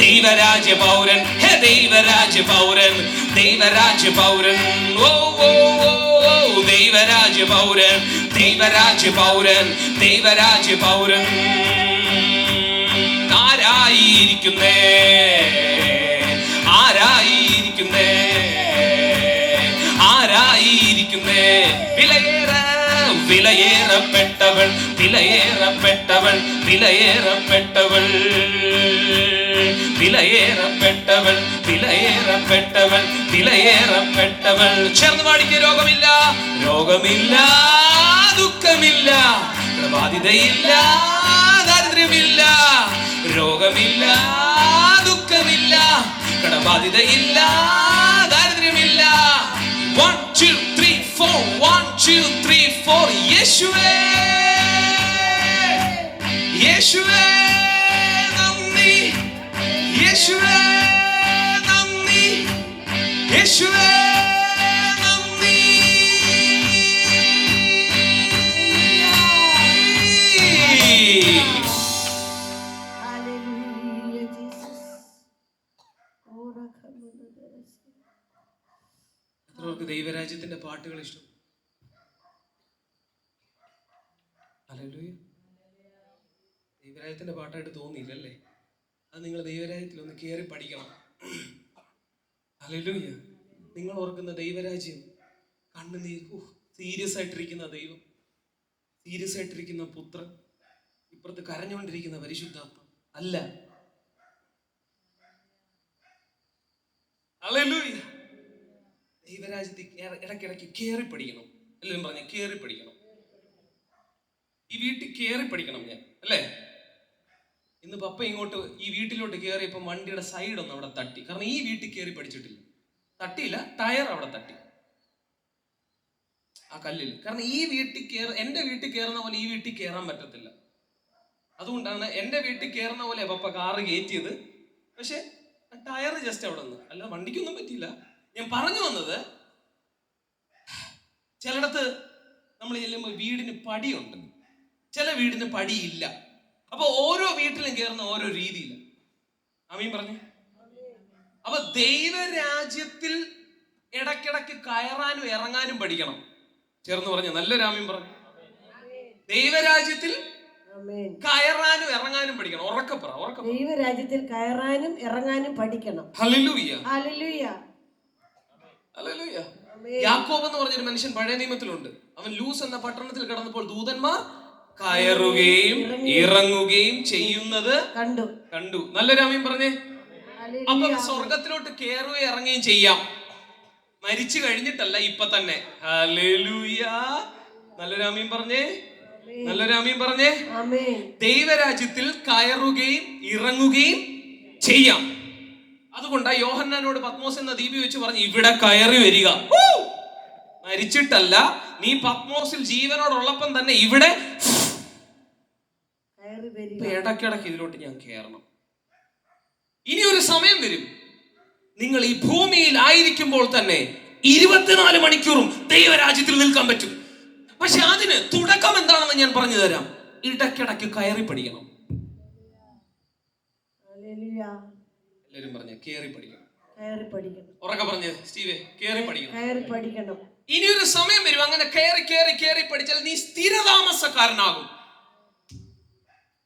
ദൈവരാജ്യ പൗരൻ. ഹേ, ദൈവരാജ്യ പൗരൻ, ദൈവരാജ്യ പൗരൻ. ഓ ഓ ഓ ദൈവരാജ്യ പൗരൻ, ദൈവരാജ്യ പൗരൻ, ദൈവരാജ്യ പൗരൻ. ആരായിരിക്കുന്നേ? ആരായിരിക്കുന്നേ? ആരായിരിക്കുന്നേ? വിലയേറപ്പെട്ടവൾ, വിലയേറപ്പെട്ടവൾ, വിലയേറപ്പെട്ടവൾ, വിലയേറപ്പെട്ടവൾ, വിലയേറപ്പെട്ടവൾ, വിലയേറപ്പെട്ടവൾ. ചേർന്ന് പാടിക്ക്. രോഗമില്ല, രോഗമില്ല, ദുഃഖമില്ല, ബാധ്യതയില്ല, ദാരിദ്ര്യമില്ല. രോഗമില്ല, ദുഃഖമില്ല, കടബാധ്യതയില്ല, ദാരിദ്ര്യമില്ല. 1 2 3 4 1 2 3 4. യേശുവേ, യേശുവേ നന്ദി, യേശുവേ നന്ദി, യേശുവേ നന്ദി. Hallelujah, Jesus. Oh, Rakhamudras. എത്രപേർക്ക് ദൈവരാജ്യത്തിന്റെ പാട്ടുകൾ ഇഷ്ടം? ഹല്ലേലൂയ. ദൈവരാജ്യത്തിന്റെ പാട്ടായിട്ട് തോന്നിയില്ലല്ലേ? അത് നിങ്ങൾ ദൈവരാജ്യത്തിൽ ഒന്ന് കയറി പഠിക്കണം. ഹല്ലേലൂയ. നിങ്ങൾ ഓർക്കുന്ന ദൈവരാജ്യം കണ്ണുനീർ, സീരിയസ് ആയിട്ടിരിക്കുന്ന ദൈവം, സീരിയസ് ആയിട്ടിരിക്കുന്ന പുത്രൻ, ഇപ്പുറത്ത് കരഞ്ഞുകൊണ്ടിരിക്കുന്ന പരിശുദ്ധാത്മ അല്ല. ഹല്ലേലൂയ. ദൈവരാജ്യത്തിൽ ഇടയ്ക്കിടയ്ക്ക് കയറി പഠിക്കണം. എല്ലാവരും പറഞ്ഞ കയറി പഠിക്കണം. ഈ വീട്ടിൽ കയറി പഠിക്കണം ഞാൻ, അല്ലേ? ഇന്ന് പപ്പ ഇങ്ങോട്ട് ഈ വീട്ടിലോട്ട് കയറിയപ്പോൾ വണ്ടിയുടെ സൈഡ് ഒന്ന് അവിടെ തട്ടി. കാരണം ഈ വീട്ടിൽ കയറി പഠിച്ചിട്ടില്ല. തട്ടിയില്ല, ടയർ അവിടെ തട്ടി ആ കല്ലിൽ. കാരണം ഈ വീട്ടിൽ എൻ്റെ വീട്ടിൽ കയറുന്ന പോലെ ഈ വീട്ടിൽ കയറാൻ പറ്റത്തില്ല. അതുകൊണ്ടാണ് എൻ്റെ വീട്ടിൽ കയറുന്ന പോലെ പപ്പ കാറ് കയറ്റിയത്. പക്ഷെ ടയർ ജസ്റ്റ് അവിടെ നിന്ന്, അല്ല വണ്ടിക്കൊന്നും പറ്റിയില്ല. ഞാൻ പറഞ്ഞു വന്നത്, ചിലയിടത്ത് നമ്മൾ ചെല്ലുമ്പോൾ വീടിന് പടിയുണ്ട്, ചില വീടിന് പടിയില്ല. അപ്പൊ ഓരോ വീട്ടിലും കയറുന്ന ഓരോ രീതിയില്ല. ആമീൻ പറഞ്ഞു. അപ്പൊ ദൈവരാജ്യത്തിൽ ഇടയ്ക്കിടയ്ക്ക് കയറാനും ഇറങ്ങാനും പഠിക്കണം. ചേർന്ന് പറഞ്ഞ നല്ലൊരു ആമീൻ പറഞ്ഞു. ദൈവരാജ്യത്തിൽ കയറാനും ഇറങ്ങാനും പഠിക്കണം. ഉറക്കപ്പറ, ഉറക്കപ്പറ. ദൈവരാജ്യത്തിൽ കയറാനും ഇറങ്ങാനും പഠിക്കണം. Hallelujah, hallelujah, hallelujah. യാക്കോബ് എന്ന് പറഞ്ഞൊരു മനുഷ്യൻ പഴയ നിയമത്തിലുണ്ട്. അവൻ ലൂസ് എന്ന പട്ടണത്തിൽ കിടന്നപ്പോൾ ദൂതന്മാർ കയറുകയും ഇറങ്ങുകയും ചെയ്യുന്നത് കണ്ടു. നല്ലൊരു ആമീൻ പറഞ്ഞേ. അപ്പൊ സ്വർഗത്തിലോട്ട് കയറുകയും ഇറങ്ങുകയും ചെയ്യാം, മരിച്ചു കഴിഞ്ഞിട്ടല്ല, ഇപ്പൊ തന്നെ. ഹല്ലേലൂയ, നല്ലൊരു ആമീൻ പറഞ്ഞേ, നല്ലൊരു ആമീൻ പറഞ്ഞേ. ദൈവരാജ്യത്തിൽ കയറുകയും ഇറങ്ങുകയും ചെയ്യാം. അതുകൊണ്ടാ യോഹന്നാനോട് പത്മോസ് എന്ന ദ്വീപ് വെച്ച് പറഞ്ഞു, ഇവിടെ കയറി വരിക. മരിച്ചിട്ടല്ല, നീ പത്മോസിൽ ജീവനോടുള്ളപ്പം തന്നെ ഇവിടെ ഇടയ്ക്കിടയ്ക്ക് ഇതിലോട്ട് ഞാൻ കയറണം. ഇനി ഒരു സമയം വരും, നിങ്ങൾ ഈ ഭൂമിയിൽ ആയിരിക്കുമ്പോൾ തന്നെ 24 മണിക്കൂറും ദൈവരാജ്യത്തിൽ നിൽക്കാൻ പറ്റും. പക്ഷെ അതിന് തുടക്കം എന്താണെന്ന് ഞാൻ പറഞ്ഞു തരാം. ഇടയ്ക്കിടയ്ക്ക് കയറി പഠിക്കണം. എല്ലാരും പറഞ്ഞ കേറി പഠിക്കണം. ഉറക്കെ പറഞ്ഞ സ്റ്റീവേ, കേറി പഠിക്കണം. ഇനി ഒരു സമയം വരും, അങ്ങനെ കേറി പഠിച്ചാൽ നീ സ്ഥിരതാമസക്കാരനാകും.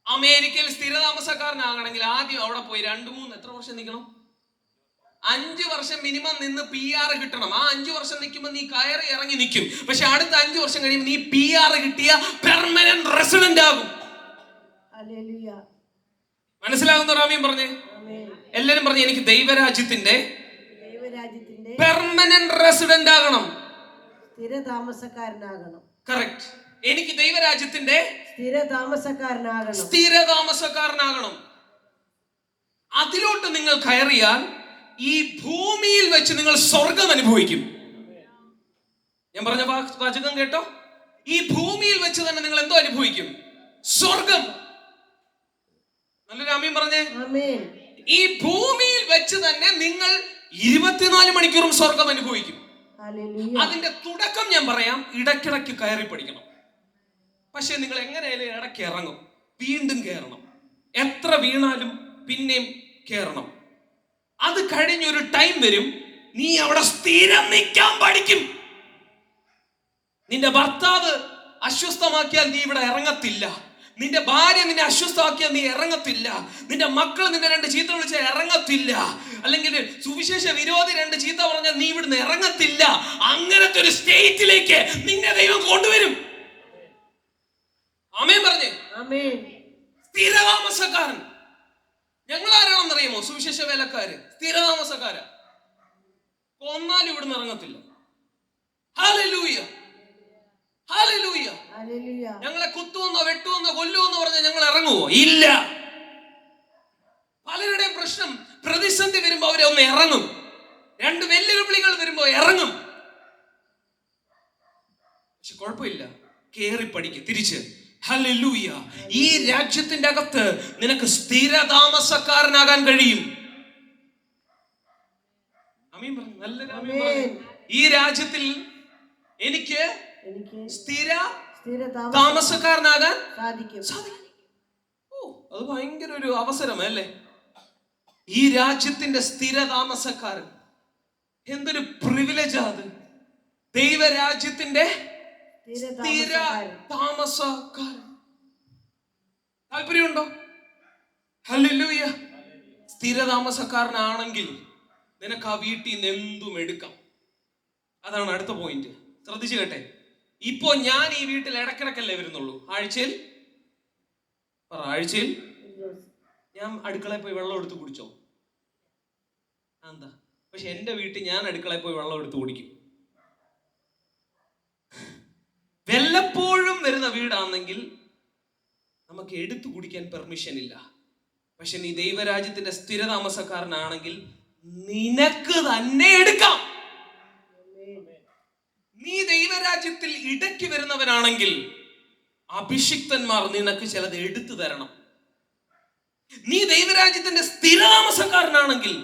അമേരിക്കയിൽ സ്ഥിരതാമസക്കാരനാകണമെങ്കിൽ ആദ്യം അവിടെ പോയി 2-3 എത്ര വർഷം നിൽക്കണം? 5 വർഷം മിനിമം നിന്ന് PR കിട്ടണം. ആ 5 വർഷം നിൽക്കുമ്പോൾ നീ കയറി ഇറങ്ങി നിൽക്കും. പക്ഷെ അടുത്ത 5 വർഷം കഴിയുമ്പോൾ നീ PR കിട്ടിയ പെർമനന്റ് റെസിഡന്റ് ആകും. മനസ്സിലാകുന്ന റാമിയും പറഞ്ഞേ. എല്ലാരും പറഞ്ഞേ, എനിക്ക് ദൈവരാജ്യത്തിന്റെ പെർമനന്റ് റെസിഡന്റ് ആകണം, സ്ഥിരതാമസക്കാരനാകണം. കറക്റ്റ്. എനിക്ക് ദൈവരാജ്യത്തിന്റെ സ്ഥിരതാമസക്കാരനാകണം. അതിലോട്ട് നിങ്ങൾ കയറിയാൽ ഈ ഭൂമിയിൽ വെച്ച് നിങ്ങൾ സ്വർഗം അനുഭവിക്കും. ഞാൻ പറഞ്ഞ വാചകം കേട്ടോ? ഈ ഭൂമിയിൽ വെച്ച് തന്നെ നിങ്ങൾ എന്തോ അനുഭവിക്കും? സ്വർഗം. നല്ലൊരു ആമീൻ പറഞ്ഞേ. ഈ ഭൂമിയിൽ വെച്ച് തന്നെ നിങ്ങൾ 24 മണിക്കൂറും സ്വർഗം അനുഭവിക്കും. അതിന്റെ തുടക്കം ഞാൻ പറയാം. ഇടയ്ക്കിടയ്ക്ക് കയറി പഠിക്കണം. പക്ഷെ നിങ്ങൾ എങ്ങനെയായാലും ഇടയ്ക്ക് ഇറങ്ങും, വീണ്ടും കയറണം. എത്ര വീണാലും പിന്നെയും കയറണം. അത് കഴിഞ്ഞൊരു ടൈം വരും, നീ അവിടെ സ്ഥിരം നിൽക്കാൻ പഠിക്കും. നിന്റെ ഭർത്താവ് അസ്വസ്ഥമാക്കിയാൽ നീ ഇവിടെ ഇറങ്ങത്തില്ല. നിന്റെ ഭാര്യ നിന്നെ അസ്വസ്ഥമാക്കിയാൽ നീ ഇറങ്ങത്തില്ല. നിന്റെ മക്കൾ നിന്നെ 2 ചീത്ത വിളിച്ചാൽ ഇറങ്ങത്തില്ല. അല്ലെങ്കിൽ സുവിശേഷ വിരോധി 2 ചീത്ത പറഞ്ഞാൽ നീ ഇവിടുന്ന് ഇറങ്ങത്തില്ല. അങ്ങനത്തെ ഒരു സ്റ്റേറ്റിലേക്ക് നിന്നെ ദൈവം കൊണ്ടുവരും. ആമേൻ പറഞ്ഞേ. സ്ഥിരതാമസക്കാരൻ. ഞങ്ങൾ ആരാണെന്നറിയുമോ? സുവിശേഷ വേലക്കാര്, സ്ഥിരതാമസക്കാര്. കൊന്നാലും ഇവിടുന്ന് ഇറങ്ങത്തില്ല. Hallelujah, hallelujah. ഞങ്ങളെ കുത്തുവെന്നോ വെട്ടുവെന്നോ കൊല്ലുവെന്നോ പറഞ്ഞാൽ ഞങ്ങൾ ഇറങ്ങുവോ? ഇല്ല. പലരുടെയും പ്രശ്നം, പ്രതിസന്ധി വരുമ്പോ അവരെ ഒന്ന് ഇറങ്ങും. 2 വെല്ലുവിളികൾ വരുമ്പോ ഇറങ്ങും. പക്ഷെ കുഴപ്പമില്ല, കേറി പഠിക്കും തിരിച്ച്. ഹല്ലേലൂയ. ഈ രാജ്യത്തിന്റെ അകത്ത് നിനക്ക് സ്ഥിരതാമസക്കാരനാകാൻ കഴിയും. ആമീൻ പറഞ്ഞു. നല്ല ഈ രാജ്യത്തിൽ എനിക്ക് സ്ഥിര താമസക്കാരനാകാൻ സാധിക്കും. അത് ഭയങ്കര ഒരു അവസരമല്ലേ? ഈ രാജ്യത്തിന്റെ സ്ഥിര താമസക്കാരൻ. എന്തൊരു പ്രിവിലേജ് അത്. ദൈവരാജ്യത്തിന്റെ സ്ഥിര താമസക്കാരൻ. താല്പര്യമുണ്ടോ? ഹല്ലേലൂയ. സ്ഥിര താമസക്കാരനാണെങ്കിൽ നിനക്ക് ആ വീട്ടിൽ നിന്ന് എന്തും എടുക്കാം. അതാണ് അടുത്ത പോയിന്റ്. ശ്രദ്ധിച്ചു കേട്ടെ. ഇപ്പോ ഞാൻ ഈ വീട്ടിൽ ഇടക്കിടക്കല്ലേ വരുന്നുള്ളൂ. ആഴ്ചയിൽ ഞാൻ അടുക്കളയിൽ പോയി വെള്ളം എടുത്ത് കുടിച്ചോ? എന്താ? പക്ഷെ എന്റെ വീട്ടിൽ ഞാൻ അടുക്കളയിൽ പോയി വെള്ളം എടുത്ത് കുടിക്കും. വല്ലപ്പോഴും വരുന്ന വീടാണെങ്കിൽ നമുക്ക് എടുത്തു കുടിക്കാൻ പെർമിഷൻ ഇല്ല. പക്ഷെ നീ ദൈവരാജ്യത്തിന്റെ സ്ഥിരതാമസക്കാരനാണെങ്കിൽ നിനക്ക് തന്നെ എടുക്കാം. നീ ദൈവരാജ്യത്തിൽ ഇടയ്ക്ക് വരുന്നവനാണെങ്കിൽ അഭിഷിക്തന്മാർ നിനക്ക് ചിലത് എടുത്തു തരണം. നീ ദൈവരാജ്യത്തിന്റെ സ്ഥിരതാമസക്കാരനാണെങ്കിൽ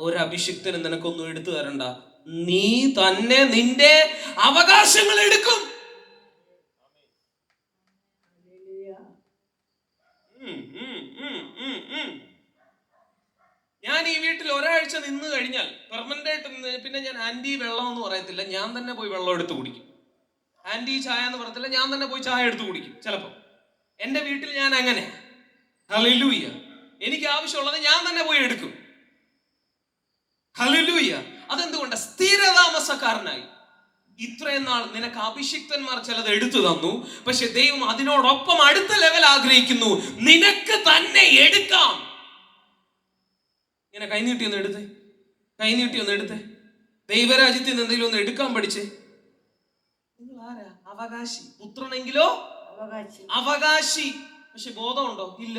ഒരഭിഷിക്തനും നിനക്കൊന്നും എടുത്തു തരണ്ട. നീ തന്നെ നിന്റെ അവകാശങ്ങൾ എടുക്കും. ഞാൻ ഈ വീട്ടിൽ ഒരാഴ്ച നിന്ന് കഴിഞ്ഞാൽ പെർമനന്റ് ആയിട്ട് നിന്ന് പിന്നെ ഞാൻ ആന്റി വെള്ളം എന്ന് പറയത്തില്ല, ഞാൻ തന്നെ പോയി വെള്ളം എടുത്ത് കുടിക്കും. ആന്റി ചായ എന്ന് പറയത്തില്ല, ഞാൻ തന്നെ പോയി ചായ എടുത്ത് കുടിക്കും. ചിലപ്പോൾ എന്റെ വീട്ടിൽ ഞാൻ അങ്ങനെ ഹല്ലേലൂയ, എനിക്ക് ആവശ്യമുള്ളത് ഞാൻ തന്നെ പോയി എടുക്കും. ഹല്ലേലൂയ. അതെന്തുകൊണ്ട്? സ്ഥിരതാമസക്കാരനായി. ഇത്രയും നാൾ നിനക്ക് അഭിഷിക്തന്മാർ ചിലത് എടുത്തു തന്നു, പക്ഷെ ദൈവം അതിനോടൊപ്പം അടുത്ത ലെവൽ ആഗ്രഹിക്കുന്നു. നിനക്ക് തന്നെ എടുക്കാം. ഇങ്ങനെ കൈനീട്ടി ഒന്ന് എടുത്തേ, കൈനീട്ടി ഒന്ന് എടുത്തേ. ദൈവരാജ്യത്തിൽ നിന്ന് എന്തെങ്കിലും ഒന്ന് എടുക്കാൻ പഠിച്ചേ. നിങ്ങൾ ആരാ? അവകാശി. പുത്രനെങ്കിലോ അവകാശി. പക്ഷെ ബോധമുണ്ടോ? ഇല്ല.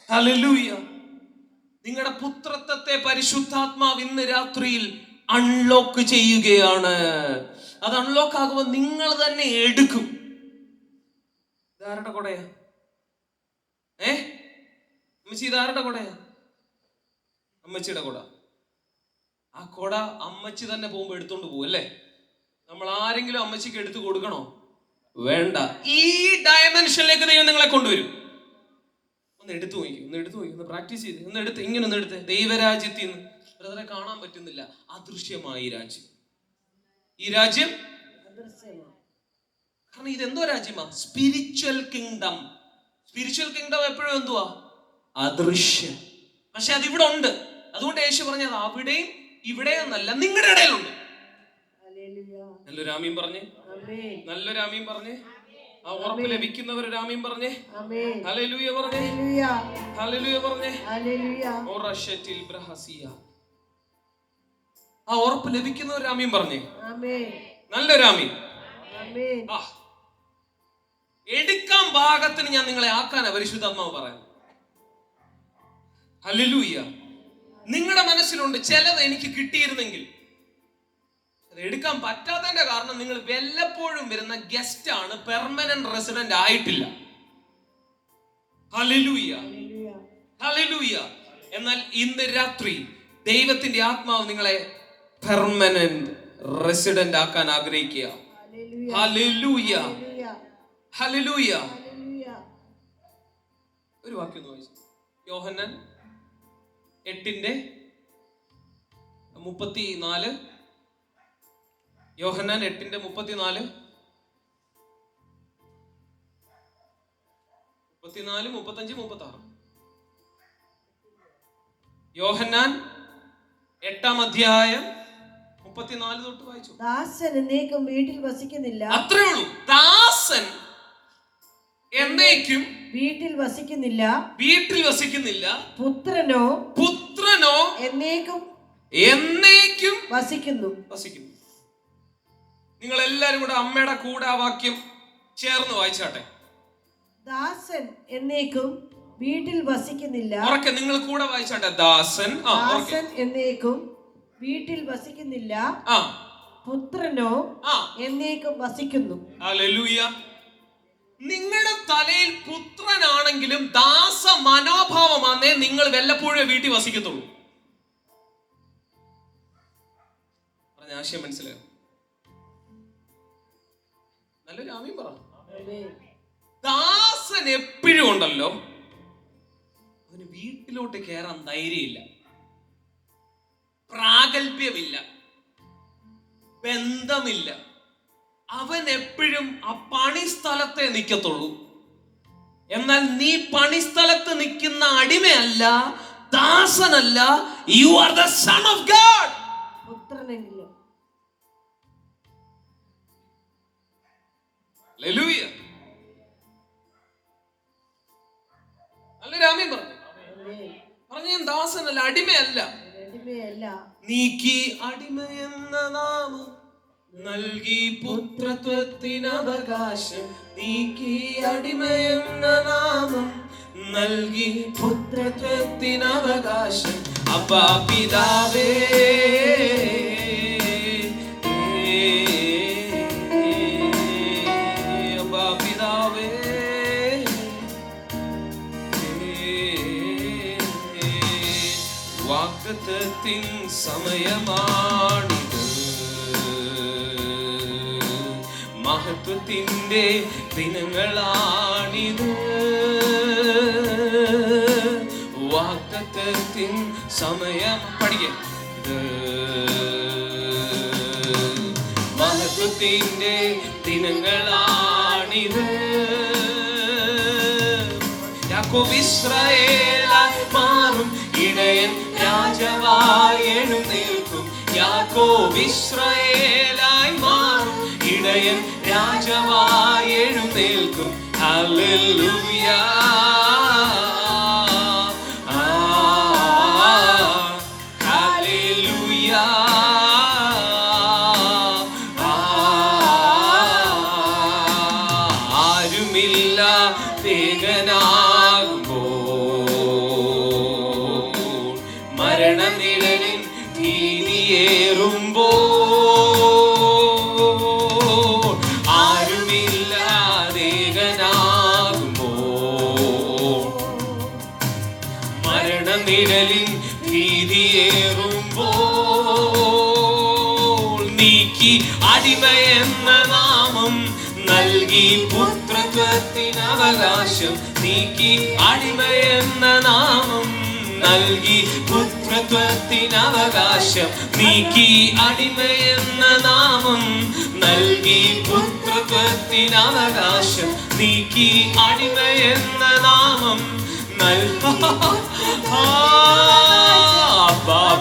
ഹല്ലേലൂയ. നിങ്ങളുടെ പുത്രത്വത്തെ പരിശുദ്ധാത്മാവ് ഇന്ന് രാത്രിയിൽ അൺലോക്ക് ചെയ്യുകയാണ്. അത് അൺലോക്ക് ആകുമ്പോൾ നിങ്ങൾ തന്നെ എടുക്കും. ഇതാരുടെ കൊടയാ? അമ്മച്ചി, ഇതാരുടെ കൊടയാ? അമ്മച്ചിയുടെ കൊട. ആ കൊട അമ്മച്ചി തന്നെ പോകുമ്പോ എടുത്തോണ്ട് പോകും അല്ലേ? നമ്മൾ ആരെങ്കിലും അമ്മച്ചിക്ക് എടുത്തു കൊടുക്കണോ? വേണ്ട. ഈ ഡയമെൻഷനിലേക്ക് ദൈവം നിങ്ങളെ കൊണ്ടുവരും. ഒന്ന് എടുത്തു നോക്കി, ഒന്ന് പ്രാക്ടീസ് ചെയ്ത് ഇങ്ങനെ ഒന്ന് എടുത്ത്. ദൈവരാജ്യത്തിൽ നിന്ന് ബ്രദറെ കാണാൻ പറ്റുന്നില്ല, അദൃശ്യമായ ഈ രാജ്യം. ഈ രാജ്യം കാരണം ഇതെന്തോ രാജ്യമാ? Spiritual kingdom. സ്പിരിച്വൽ കിങ്ഡം എപ്പോഴും എന്തുവാ? അദൃശ്യം. പക്ഷെ അതിവിടെ ഉണ്ട്. അതുകൊണ്ട് യേശു പറഞ്ഞത് അവിടെയും ഇവിടെയൊന്നല്ല, നിങ്ങളുടെ ഇടയിലുണ്ട്. നല്ലൊരു ആമീൻ പറഞ്ഞേ, നല്ലൊരു ആമീൻ പറഞ്ഞേ. ആ ഉറപ്പ് ലഭിക്കുന്നവർ ആമീൻ പറഞ്ഞേ, ഹല്ലേലൂയ പറഞ്ഞേ, ഹല്ലേലൂയ പറഞ്ഞേ. ആ ഉറപ്പ് ലഭിക്കുന്നവർ ആമീൻ പറഞ്ഞേ, നല്ലൊരു ആമീൻ. എടുക്കാൻ ഭാഗത്തിന് ഞാൻ നിങ്ങളെ ആക്കാനാ പരിശുദ്ധാത്മാവ് പറയാം. ഹല്ലേലൂയ. നിങ്ങളുടെ മനസ്സിലുണ്ട് ചിലത് എനിക്ക് കിട്ടിയിരുന്നെങ്കിൽ. അത് എടുക്കാൻ പറ്റാത്തതിന്റെ കാരണം നിങ്ങൾ വല്ലപ്പോഴും വരുന്ന ഗസ്റ്റ് ആണ്, പെർമനന്റ് റെസിഡന്റ് ആയിട്ടില്ല. Hallelujah, hallelujah. എന്നാൽ ഇന്ന് രാത്രി ദൈവത്തിന്റെ ആത്മാവ് നിങ്ങളെ പെർമനന്റ് റെസിഡന്റ് ആക്കാൻ ആഗ്രഹിക്കുക. Hallelujah, hallelujah. ഒരു വാക്യം ഒന്ന് വായിച്ചു. യോഹന്നാൻ 8:34. യോഹന്നാൻ 8:34, 34, 35, 36. യോഹന്നാൻ 8-ാം അധ്യായം 34 തൊട്ട് വായിച്ചു. ദാസൻ എന്നേക്കും വീട്ടിൽ വസിക്കുന്നില്ല. അത്രേ ഉള്ളൂ. ദാസൻ എന്നേക്കും വീട്ടിൽ വസിക്കുന്നില്ല, വീട്ടിൽ വസിക്കുന്നില്ല. പുത്രനോ എന്നേക്കും വസിക്കുന്നു. നിങ്ങൾ എല്ലാരും കൂടെ അമ്മയുടെ കൂടെ ആ വാക്യം ചേർന്ന് വായിച്ചാട്ടെ. ദാസൻ എന്നേക്കും വീട്ടിൽ വസിക്കുന്നില്ല. നിങ്ങൾ കൂടെ വായിച്ചാട്ടെ. ദാസൻ എന്നേക്കും വീട്ടിൽ വസിക്കുന്നില്ല, പുത്രനോ എന്നേക്കും വസിക്കുന്നു. ഹല്ലേലൂയ. നിങ്ങളുടെ തലയിൽ പുത്രനാണെങ്കിലും ദാസ മനോഭാവമാണേ നിങ്ങൾ വല്ലപ്പോഴും വീട്ടിൽ വസിക്കത്തുള്ളൂ. പറഞ്ഞ ആശയം മനസ്സിലായോ? നല്ലൊരു ആമീൻ പറ. ദാസൻ എപ്പോഴും ഉണ്ടല്ലോ, അവന് വീട്ടിലോട്ട് കയറാൻ ധൈര്യമില്ല, പ്രാഗൽഭ്യമില്ല, ബന്ധമില്ല. അവൻ എപ്പോഴും ആ പണിസ്ഥലത്തെ നിൽക്കത്തുള്ളൂ. എന്നാൽ നീ പണിസ്ഥലത്ത് നിൽക്കുന്ന അടിമയല്ല, ദാസനല്ല. You are the son of God. പുത്രനെങ്കിലും. ഹല്ലേലൂയ. നല്ലൊരു ആമീൻ പറഞ്ഞു. ഞാൻ ദാസനല്ല, അടിമയല്ല. നീക്കി അടിമയെന്ന നാമം നൽകി പുത്രത്വത്തിനവകാശം. നീക്കി അടിമയെന്ന നാമം നൽകി പുത്രത്വത്തിനവകാശം. അപ്പാ പിതാവേ, അപ്പാ പിതാവേ, വാഗ്ദത്തത്തിൻ സമയമാണിത്. മഹത്വത്തിന്റെ ദിനങ്ങളാണിത്, വാഗ്ദത്തത്തിൻ സമയം. പഠിക്കേ, മഹത്വത്തിന്റെ ദിനങ്ങളാണിത്. യാക്കോബ് ഇസ്രായേലായി മാറും, ഇടയൻ രാജാവായി എഴുന്നേൽക്കും. യാക്കോബ് ഇസ്രായേലായി മാറും, ഇടയൻ രാജാവായി എഴുന്നേൽക്കും. Hallelujah, hallelujah. ആരുമില്ല ഏകനാകുമ്പോൾ, മരണനിഴലിൻ ഭീതിയേറുമ്പോൾ, ആരുമില്ലാതേകനാകുമ്പോൾ, മരണനിഴലിൻ ഭീതിയേറുമ്പോൾ, നീക്കി അടിമയെന്ന നാമം നൽകി പുത്രത്വത്തിനവകാശം. നീക്കി അടിമയെന്ന നാമം നൽകി പുത്രത്വത്തിനവകാശം. നീക്കി അടിമയെന്ന നാമം നൽകി പുത്രത്വത്തിനവകാശം. നീക്കി അടിമയെന്ന നാമം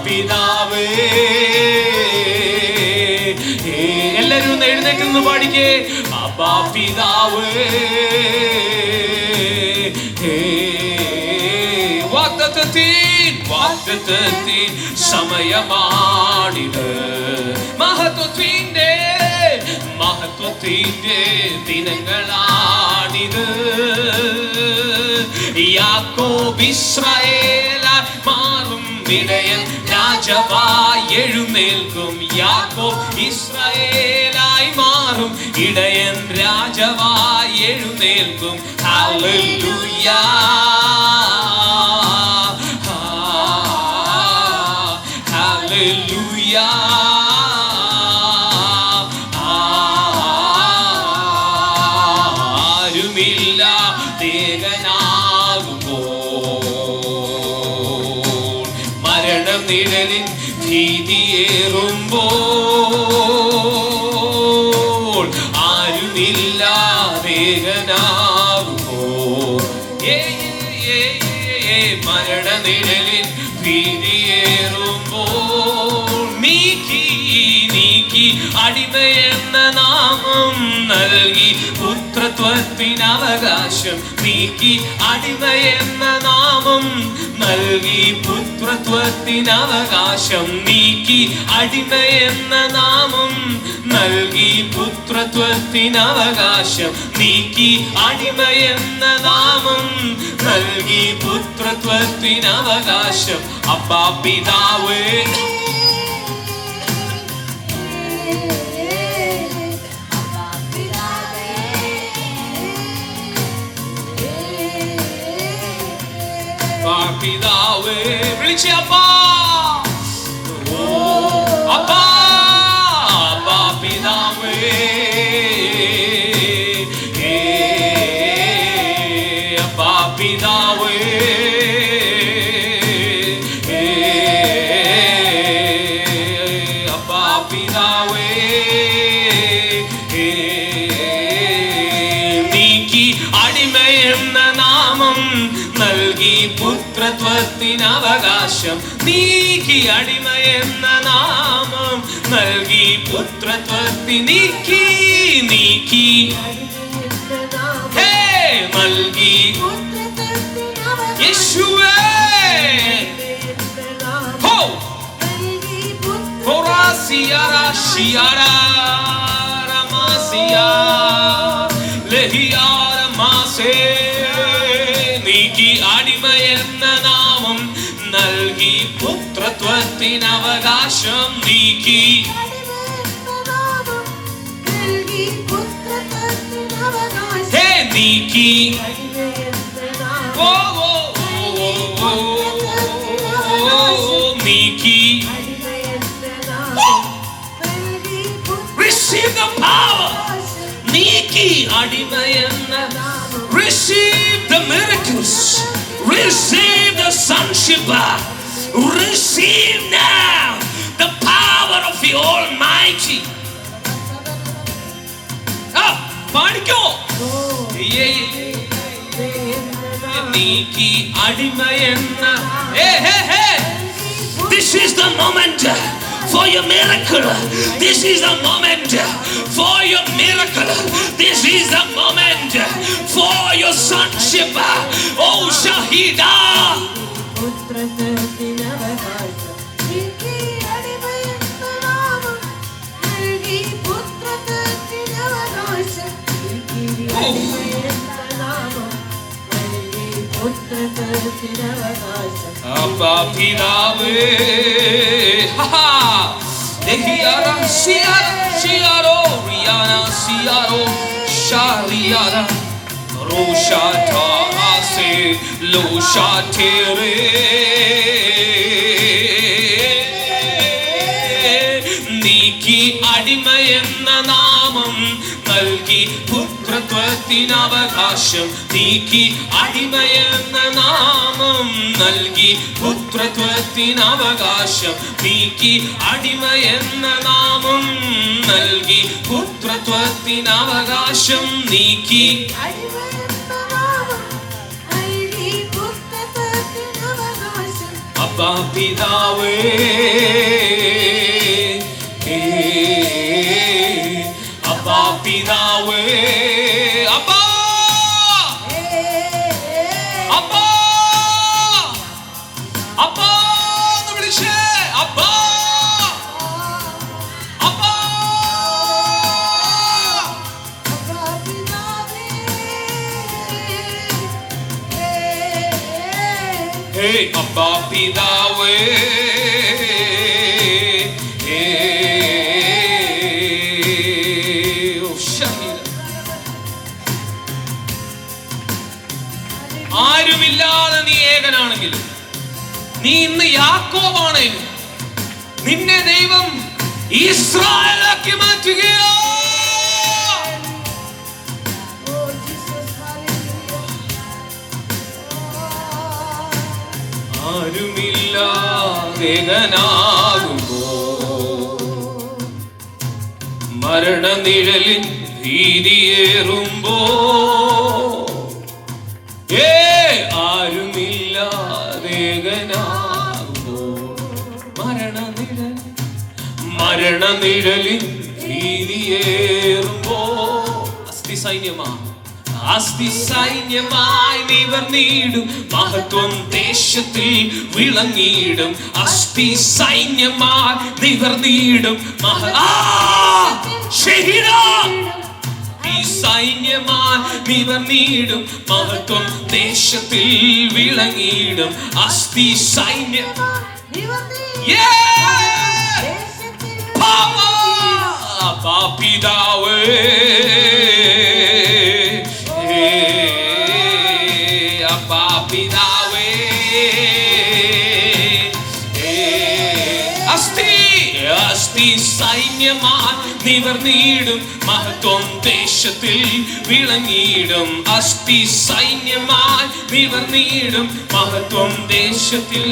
പിതാവേ. എല്ലാരും ഒന്ന് എഴുന്നേറ്റ് നിന്ന് പാടിക്കേ, അപ്പാ പിതാവേ. വാഗ്ദത്തത്തിൻ സമയമാണിത്, മഹത്വത്തിന്റെ ദിനങ്ങളാണിത്. യാക്കോബ് ഇസ്രായേലായി മാറും, ഇടയൻ രാജാവായി എഴുന്നേൽക്കും. യാക്കോബ് ഇസ്രായേലായി മാറും, ഇടയൻ രാജാവായി എഴുന്നേൽക്കും. Hallelujah, hallelujah. ആരുമില്ല ഏകനാകുമ്പോൾ, മരണനിഴലിൻ ഭീതിയേറുമ്പോൾ, ആരുമില്ലാതേകനാകുമ്പോൾ, മരണനിഴലിൻ ഭീതിയേറുമ്പോൾ, നീക്കി അടിമയെന്ന നാമം നൽകി പുത്രത്വത്തിനവകാശം. നീക്കി അടിമയെന്ന നാമം നൽകി പുത്രത്വത്തിനവകാശം. നീക്കി അടിമയെന്ന നാമം നൽകി പുത്രത്വത്തിനവകാശം. നീക്കി അടിമയെന്ന നാമം നൽകി പുത്രത്വത്തിനവകാശം. അപ്പാ പിതാവേ, പിതാവേ. വിളിച്ചേ, അപ്പാ, അപ്പാ, അപ്പാ പിതാവേ. അപ്പാ പിതാവേ, അപ്പാ പിതാവേ. നീക്കി അടിമയെന്ന നാമം നൽകി പുത്രത്വത്തിനവകാശം. നീക്കി അടിമയെന്ന നാമം നൽകി പുത്രത്വത്തി. നീക്കി നൽകി യേശുവേ. ഹോ ഹോറാസിയാരാ ഷിയാരാ രമാസിയാ ലഹിയാര മാസേ. നീക്കി അടിമയെന്ന നാമം നൽകി പുത്രത്വത്തിനവകാശം. നീക്കി നീക്കി നീക്കി. Receive the power. നീക്കി അടിമയെന്ന. Receive the miracles. Receive the sonship. Receive now the power of the Almighty. പാടിക്കോ. നീക്കി അടിമയെന്ന. This is the moment for your miracle. This is the moment for your miracle. This is the moment for your sonship. Oh Shahida. Abba Pidawe, Ehiara Siaro, Riana Siaro, Shariara, Roshata Ase, Loshatere, Niki അടിമയെന്ന നാമം നൽകി പുത്രത്വത്തിനവകാശം. നീക്കി അടിമയെന്ന നാമം നൽകി പുത്രത്വത്തിനവകാശം. നീക്കി അടിമയെന്ന നാമം നൽകി പുത്രത്വത്തിനവകാശം. നീക്കി അബ്ബാ പിതാവേ, അബ്ബാ പിതാവേ, അബ്ബാ അബ്ബാ അബ്ബാ എന്ന് വിളിച്ചേ. അബ്ബാ അബ്ബാ ഹേ അബ്ബാ പിതാവേ, ആരുമില്ലാതെ നീ ഏകനാണെങ്കിലും, നീ ഇന്ന് യാക്കോബാണെങ്കിലും നിന്നെ ദൈവം ഇസ്രായേലാക്കി മാറ്റുകയോ. ആരുമില്ലാതെ ഏകനാകുമ്പോ മരണനിഴലിൻ ഭീതിയേറുമ്പോ, ആരുമില്ലാതേകനാകുമ്പോ മരണനിഴലിൻ ഭീതിയേറുമ്പോ, അസ്ഥി സൈന്യമായി നിവർന്നിടും മഹത്വം ദേശത്തിൽ വിളങ്ങിയിടും. അസ്ഥി സൈന്യമായി നിവർന്നിടും സൈന്യമാൻ നിവർന്നിടും മഹത്വം ദേശത്തിൽ വിളങ്ങിയിടും. അസ്ഥി സൈന്യം പിതാവേ, അപ്പാ പിതാവേ, അസ്ഥി സൈന്യമാൻ നിവർന്നിടും മഹത്വം ദേശത്തിൽ വിളങ്ങിയിടും. അസ്ഥി സൈന്യമായി നിവർന്നിടും മഹത്വം ദേശത്തിൽ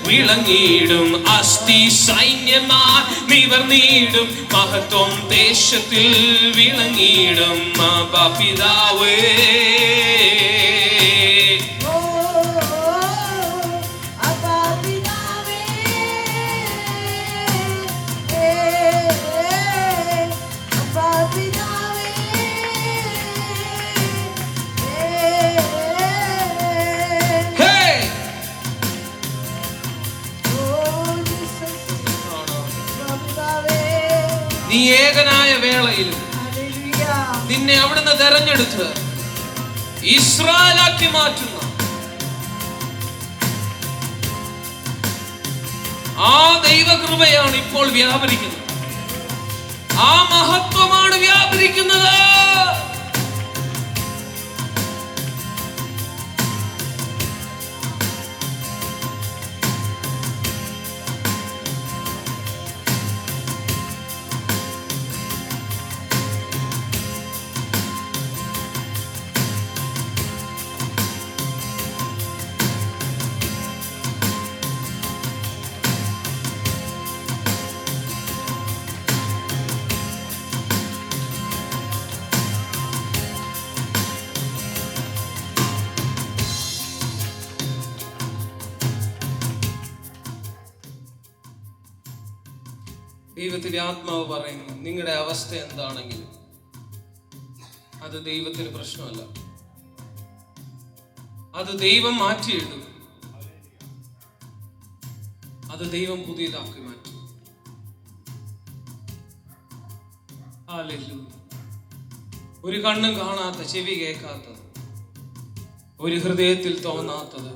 വിളങ്ങിയിടും. അസ്ഥി സൈന്യമായി നിവർന്നിടും മഹത്വം ദേശത്തിൽ വിളങ്ങിയിടും. പിതാവേ, നീ ഏകനായ വേളയിൽ നിന്നെ അവിടുന്ന് തെരഞ്ഞെടുത്ത് ഇസ്രായേലാക്കി മാറ്റുന്ന ആ ദൈവകൃപയാണ് ഇപ്പോൾ വ്യാപരിക്കുന്നത്. ആ മഹത്വമാണ് വ്യാപരിക്കുന്നത്. ദൈവത്തിന്റെ ആത്മാവ് പറയുന്നു, നിങ്ങളുടെ അവസ്ഥ എന്താണെങ്കിലും അത് ദൈവത്തിന് പ്രശ്നമല്ല, അത് ദൈവം മാറ്റിയെഴുതും, അത് ദൈവം പുതിയതാക്കി മാറ്റും. ഹല്ലേലൂയ. ഒരു കണ്ണും കാണാത്ത, ചെവി കേൾക്കാത്തത്, ഒരു ഹൃദയത്തിൽ തോന്നാത്തത്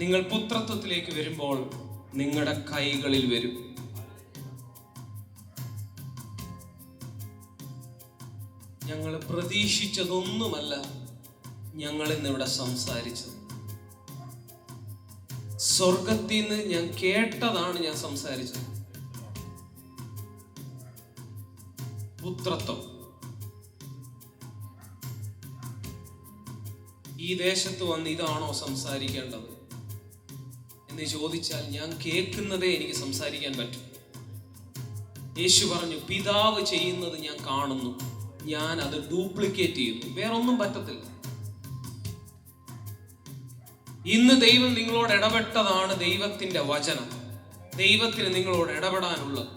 നിങ്ങൾ പുത്രത്വത്തിലേക്ക് വരുമ്പോൾ നിങ്ങളുടെ കൈകളിൽ വരും. ഞങ്ങൾ പ്രതീക്ഷിച്ചതൊന്നുമല്ല ഞങ്ങൾ ഇന്നിവിടെ സംസാരിച്ചത്. സ്വർഗത്തിൽ നിന്ന് ഞാൻ കേട്ടതാണ് ഞാൻ സംസാരിച്ചത്. പുത്രത്വം. ഈ ദേശത്ത് വന്ന് ഇതാണോ സംസാരിക്കേണ്ടത് എന്ന് ചോദിച്ചാൽ ഞാൻ കേൾക്കുന്നതേ എനിക്ക് സംസാരിക്കാൻ പറ്റും. യേശു പറഞ്ഞു, പിതാവ് ചെയ്യുന്നത് ഞാൻ കാണുന്നു, ഞാൻ അത് ഡ്യൂപ്ലിക്കേറ്റ് ചെയ്യുന്നു, വേറൊന്നും പറ്റത്തില്ല. ഇന്ന് ദൈവം നിങ്ങളോട് ഇടപെട്ടതാണ് ദൈവത്തിന്റെ വചനം. ദൈവത്തിന് നിങ്ങളോട് ഇടപെടാനുള്ളത്.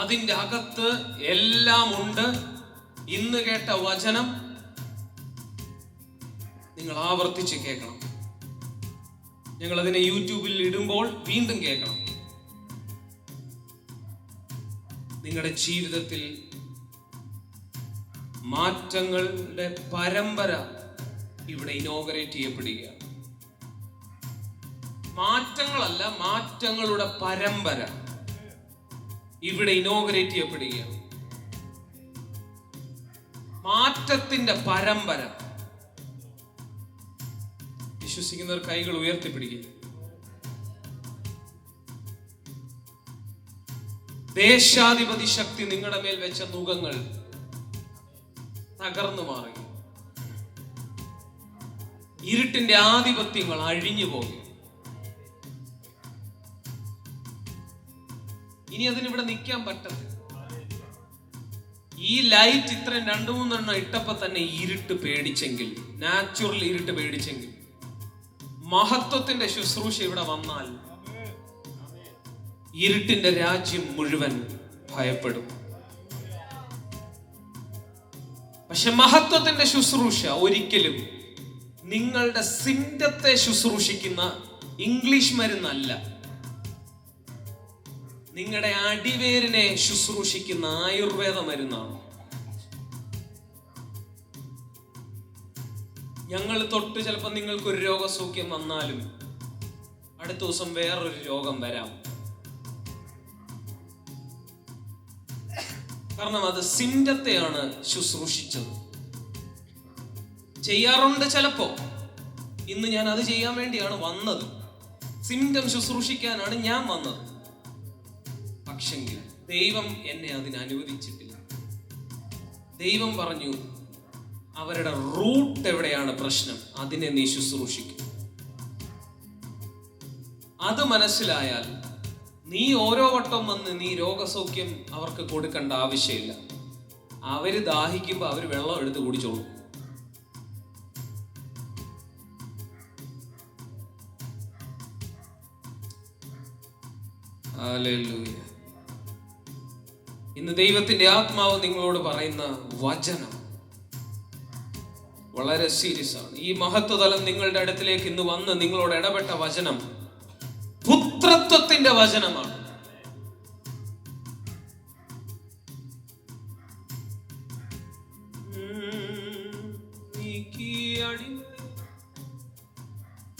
അതിൻ്റെ അകത്ത് എല്ലാം ഉണ്ട്. ഇന്ന് കേട്ട വചനം നിങ്ങൾ ആവർത്തിച്ച് കേൾക്കണം. ഞങ്ങൾ അതിനെ യൂട്യൂബിൽ ഇടുമ്പോൾ വീണ്ടും കേൾക്കണം. നിങ്ങളുടെ ജീവിതത്തിൽ മാറ്റങ്ങളുടെ പരമ്പര ഇവിടെ ഇനോഗ്രേറ്റ് ചെയ്യപ്പെടുകയാണ്. മാറ്റങ്ങളല്ല, മാറ്റങ്ങളുടെ പരമ്പര ഇവിടെ ഇനോഗ്രേറ്റ് ചെയ്യപ്പെടുകയാണ്. മാറ്റത്തിന്റെ പരമ്പര. വിശ്വസിക്കുന്നവർ കൈകൾ ഉയർത്തിപ്പിടിക്കുക. ദേശാധിപതി ശക്തി നിങ്ങളുടെ മേൽ വെച്ച നുകങ്ങൾ തകർന്നു മാറുക. ഇരുട്ടിന്റെ ആധിപത്യങ്ങൾ അഴിഞ്ഞു പോകും. ഇനി അതിനിവിടെ നിൽക്കാൻ പറ്റത്തില്ല. ഈ ലൈറ്റ് ഇത്രയും 2-3 എണ്ണം ഇട്ടപ്പോ തന്നെ ഇരുട്ട് പേടിച്ചെങ്കിൽ, നാച്ചുറൽ ഇരുട്ട് പേടിച്ചെങ്കിൽ, മഹത്വത്തിന്റെ ശുശ്രൂഷ ഇവിടെ വന്നാൽ ഇരുട്ടിന്റെ രാജ്യം മുഴുവൻ ഭയപ്പെടും. പക്ഷെ മഹത്വത്തിന്റെ ശുശ്രൂഷ ഒരിക്കലും നിങ്ങളുടെ സിംറ്റത്തെ ശുശ്രൂഷിക്കുന്ന ഇംഗ്ലീഷ് മരുന്നല്ല, നിങ്ങളുടെ അടിവേരിനെ ശുശ്രൂഷിക്കുന്ന ആയുർവേദ മരുന്നാണ്. ഞങ്ങൾ തൊട്ട് ചിലപ്പോൾ നിങ്ങൾക്കൊരു രോഗസൗഖ്യം വന്നാലും അടുത്ത ദിവസം വേറൊരു രോഗം വരാം. കാരണം അത് സിംറ്റത്തെയാണ് ശുശ്രൂഷിച്ചത്. ചെയ്യാറുണ്ട് ചിലപ്പോ. ഇന്ന് ഞാൻ അത് ചെയ്യാൻ വേണ്ടിയാണ് വന്നത്. സിംറ്റം ശുശ്രൂഷിക്കാനാണ് ഞാൻ വന്നത്. പക്ഷെങ്കിൽ ദൈവം എന്നെ അതിന് അനുവദിച്ചിട്ടില്ല. ദൈവം പറഞ്ഞു, അവരുടെ റൂട്ട് എവിടെയാണ് പ്രശ്നം, അതിനെ നീ ശുശ്രൂഷിക്കും. അത് മനസ്സിലായാൽ നീ ഓരോ വട്ടം വന്ന് നീ രോഗസൗഖ്യം അവർക്ക് കൊടുക്കേണ്ട ആവശ്യമില്ല. അവര് ദാഹിക്കുമ്പോൾ അവര് വെള്ളം എടുത്ത് കുടിച്ചോളൂ. ഹല്ലേലൂയ. ഇന്ന് ദൈവത്തിന്റെ ആത്മാവ് നിങ്ങളോട് പറയുന്ന വചനം വളരെ സീരിയസ് ആണ്. ഈ മഹത്വതലം നിങ്ങളുടെ അടുത്തിലേക്ക് ഇന്ന് വന്ന് നിങ്ങളോട് ഇടപെട്ട വചനം പുത്രത്വത്തിന്റെ വചനമാണ്.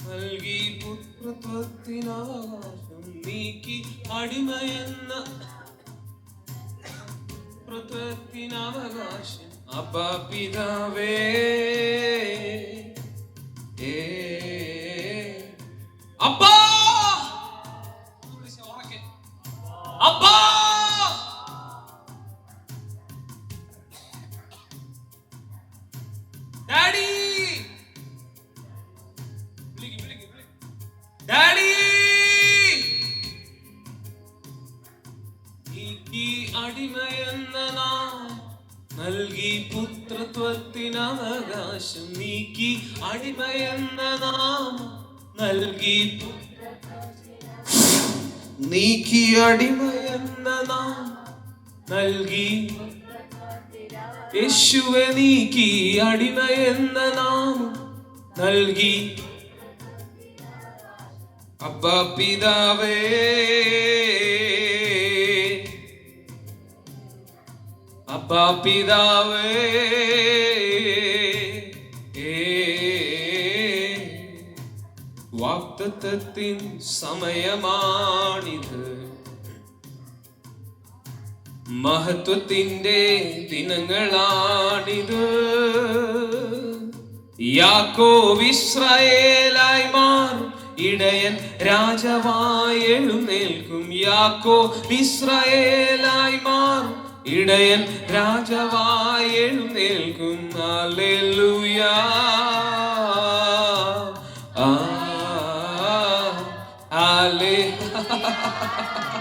നൽകി പുത്രത്വത്തിനാകാശം നീക്കി അടിമയെന്ന പുത്രത്വത്തിനവകാശം അപ്പാ പിതാവേ അപ്പാ അപ്പാ ഡാഡി ഡാഡി നീക്കി അടിമയെന്ന നാം നൽകി പുത്രത്വത്തിനവകാശം നീക്കി അടിമയെന്ന നാം നൽകി നീക്കി അടിമയെന്ന നാം നൽകി. യേശുവെ നീക്കി അടിമയെന്ന നാം നൽകി. അബ്ബാ പിതാവേ, അബ്ബാ പിതാവേ, വാഗ്ദത്തത്തിൻ സമയമാണിത്, മഹത്വത്തിന്റെ ദിനങ്ങളാണിത്. യാക്കോബ് ഇസ്രായേലായി മാറും, ഇടയൻ രാജാവായി എഴുന്നേൽക്കും. യാക്കോബ് ഇസ്രായേലായി മാറും, ഇടയൻ രാജാവായി എഴുന്നേൽക്കും. Hallelujah, hallelujah.